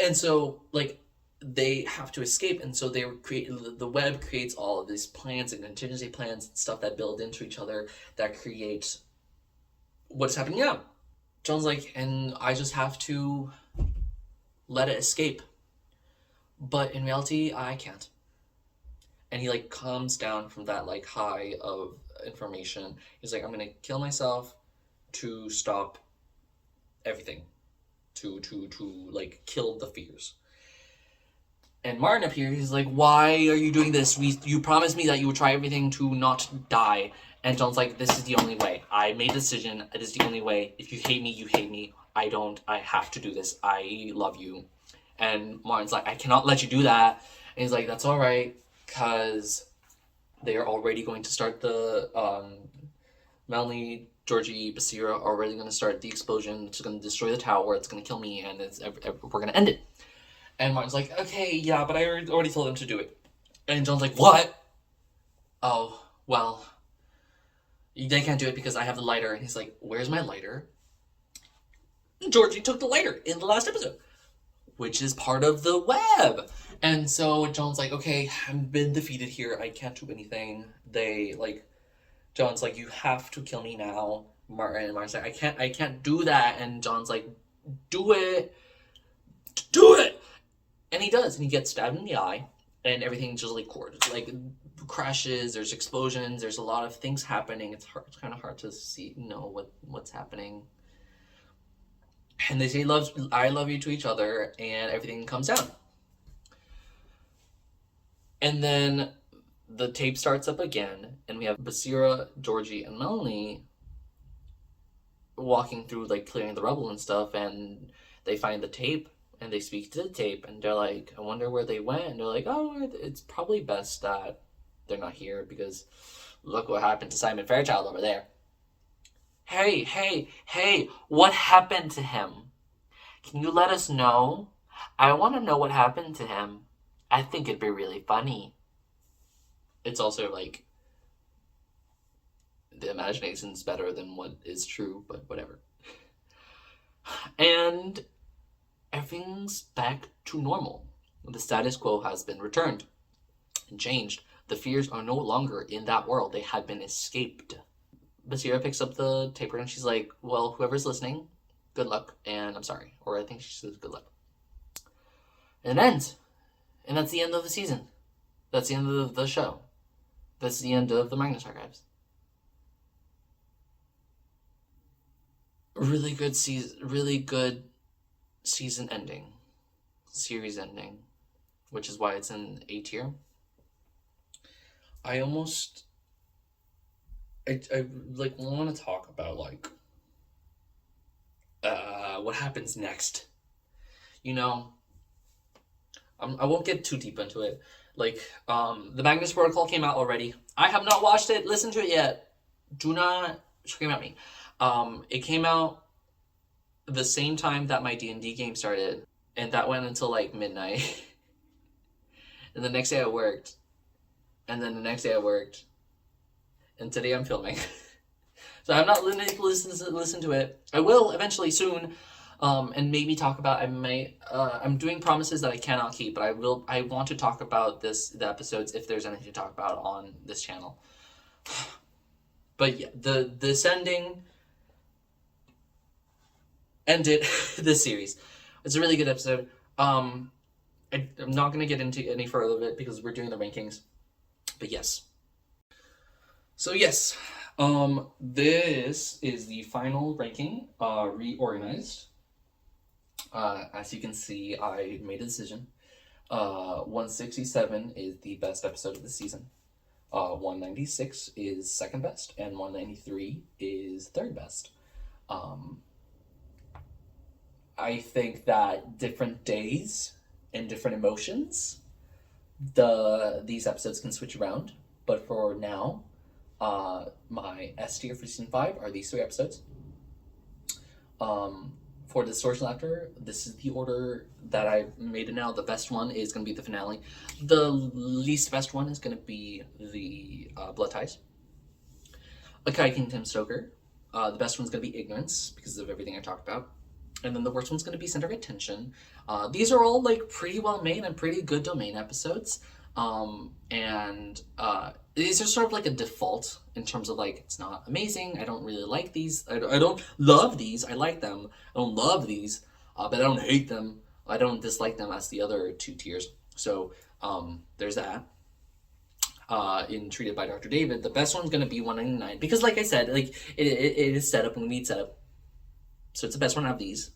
Speaker 1: And so, like, they have to escape, and so they create the web creates all of these plans and contingency plans and stuff that build into each other that create what's happening now. John's like, and I just have to let it escape. But in reality, I can't. And he like comes down from that like high of information. He's like, I'm gonna kill myself to stop everything. To like kill the fears. And Martin up here, he's like, why are you doing this? You promised me that you would try everything to not die. And John's like, this is the only way. I made a decision. It is the only way. If you hate me, you hate me. I have to do this. I love you. And Martin's like, I cannot let you do that. And he's like, that's all right, because they are already going to start the, Melanie, Georgie, Basira are already going to start the explosion. It's going to destroy the tower. It's going to kill me, and we're going to end it. And Martin's like, okay, yeah, but I already told them to do it. And John's like, what? Oh, well, they can't do it because I have the lighter. And he's like, where's my lighter? Georgie took the lighter in the last episode, which is part of the web. And so John's like, okay, I've been defeated here. I can't do anything. John's like, you have to kill me now. Martin's like, I can't do that. And John's like, do it. Do it. And he does, and he gets stabbed in the eye, and everything just like crashes. There's explosions. There's a lot of things happening. It's kind of hard to know what's happening. And they say I love you to each other, and everything comes down. And then the tape starts up again, and we have Basira, Georgie, and Melanie walking through like clearing the rubble and stuff, and they find the tape. And they speak to the tape, and they're like, I wonder where they went. And they're like, oh, it's probably best that they're not here, because look what happened to Simon Fairchild over there. Hey, what happened to him? Can you let us know? I want to know what happened to him. I think it'd be really funny. It's also like, the imagination's better than what is true, but whatever. And everything's back to normal. The status quo has been returned and changed. The fears are no longer in that world. They have been escaped. Basira picks up the tape and she's like, well, whoever's listening, good luck, and I'm sorry. Or I think she says good luck. And it ends. And that's the end of the season. That's the end of the show. That's the end of the Magnus Archives. Really good season ending, series ending, which is why it's in A tier. I want to talk about what happens next. I won't get too deep into it. The Magnus Protocol came out already. I have not watched it, listened to it yet. Do not scream at me. It came out the same time that my D&D game started, and that went until midnight. And the next day I worked, and then the next day I worked, and today I'm filming. So I'm not listen to it. I will eventually soon, and maybe talk about. I'm doing promises that I cannot keep, but I want to talk about the episodes if there's anything to talk about on this channel. But yeah, this ending ended this series. It's a really good episode. I'm not going to get into any further of it because we're doing the rankings. But yes. So yes, this is the final ranking, reorganized. As you can see, I made a decision. 167 is the best episode of the season. 196 is second best, and 193 is third best. I think that different days and different emotions, these episodes can switch around. But for now, my S tier for season 5 are these 3 episodes. For Distortion Laughter, this is the order that I've made it now. The best one is going to be the finale. The least best one is going to be the Blood Ties. Akadachi and Tim Stoker. The best one's going to be Ignorance because of everything I talked about. And then the worst one's going to be Center of Attention. These are all like pretty well made and pretty good domain episodes. And these are sort of like a default in terms of like, it's not amazing. I don't really like these. I don't love these. I like them. I don't love these, but I don't hate them. I don't dislike them as the other two tiers. So there's that. In Treated by Dr. David, the best one's going to be 199 because, like I said, like it is set up and we need setup. So it's the best one out of these.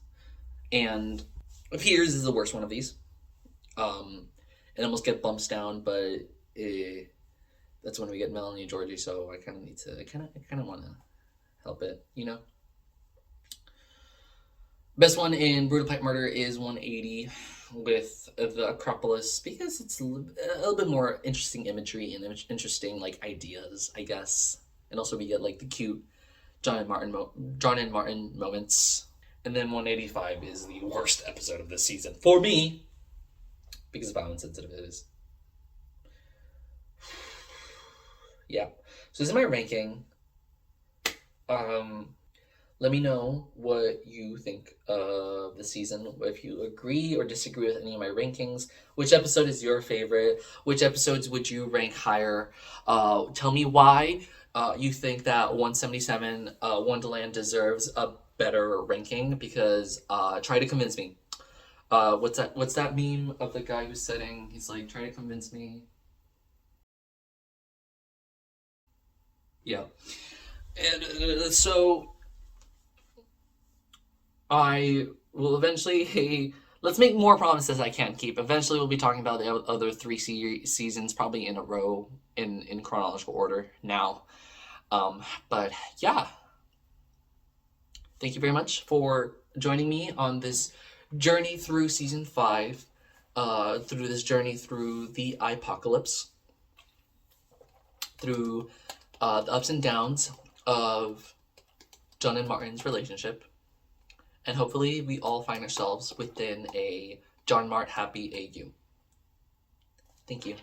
Speaker 1: And Appears is the worst one of these. It almost get bumps down, but that's when we get Melanie and Georgie, so I kind of need to, I kind of want to help it, you know? Best one in Brutal Pipe Murder is 180 with the Acropolis because it's a little bit more interesting imagery and interesting, like, ideas, I guess. And also we get, like, the cute John and Martin moments. And then 185 is the worst episode of this season for me because of how insensitive it is. Yeah. So this is my ranking. Let me know what you think of the season, if you agree or disagree with any of my rankings. Which episode is your favorite? Which episodes would you rank higher? Tell me why you think that 177 Wonderland deserves a better ranking, because try to convince me. What's that meme of the guy who's sitting? He's like, try to convince me. Yeah. And so I will eventually, hey, let's make more promises I can't keep. Eventually we'll be talking about the other three seasons, probably in a row, in chronological order now. But yeah. Thank you very much for joining me on this journey through season 5, through this journey through the apocalypse, through the ups and downs of John and Martin's relationship. And hopefully we all find ourselves within a John Mart happy AU. Thank you.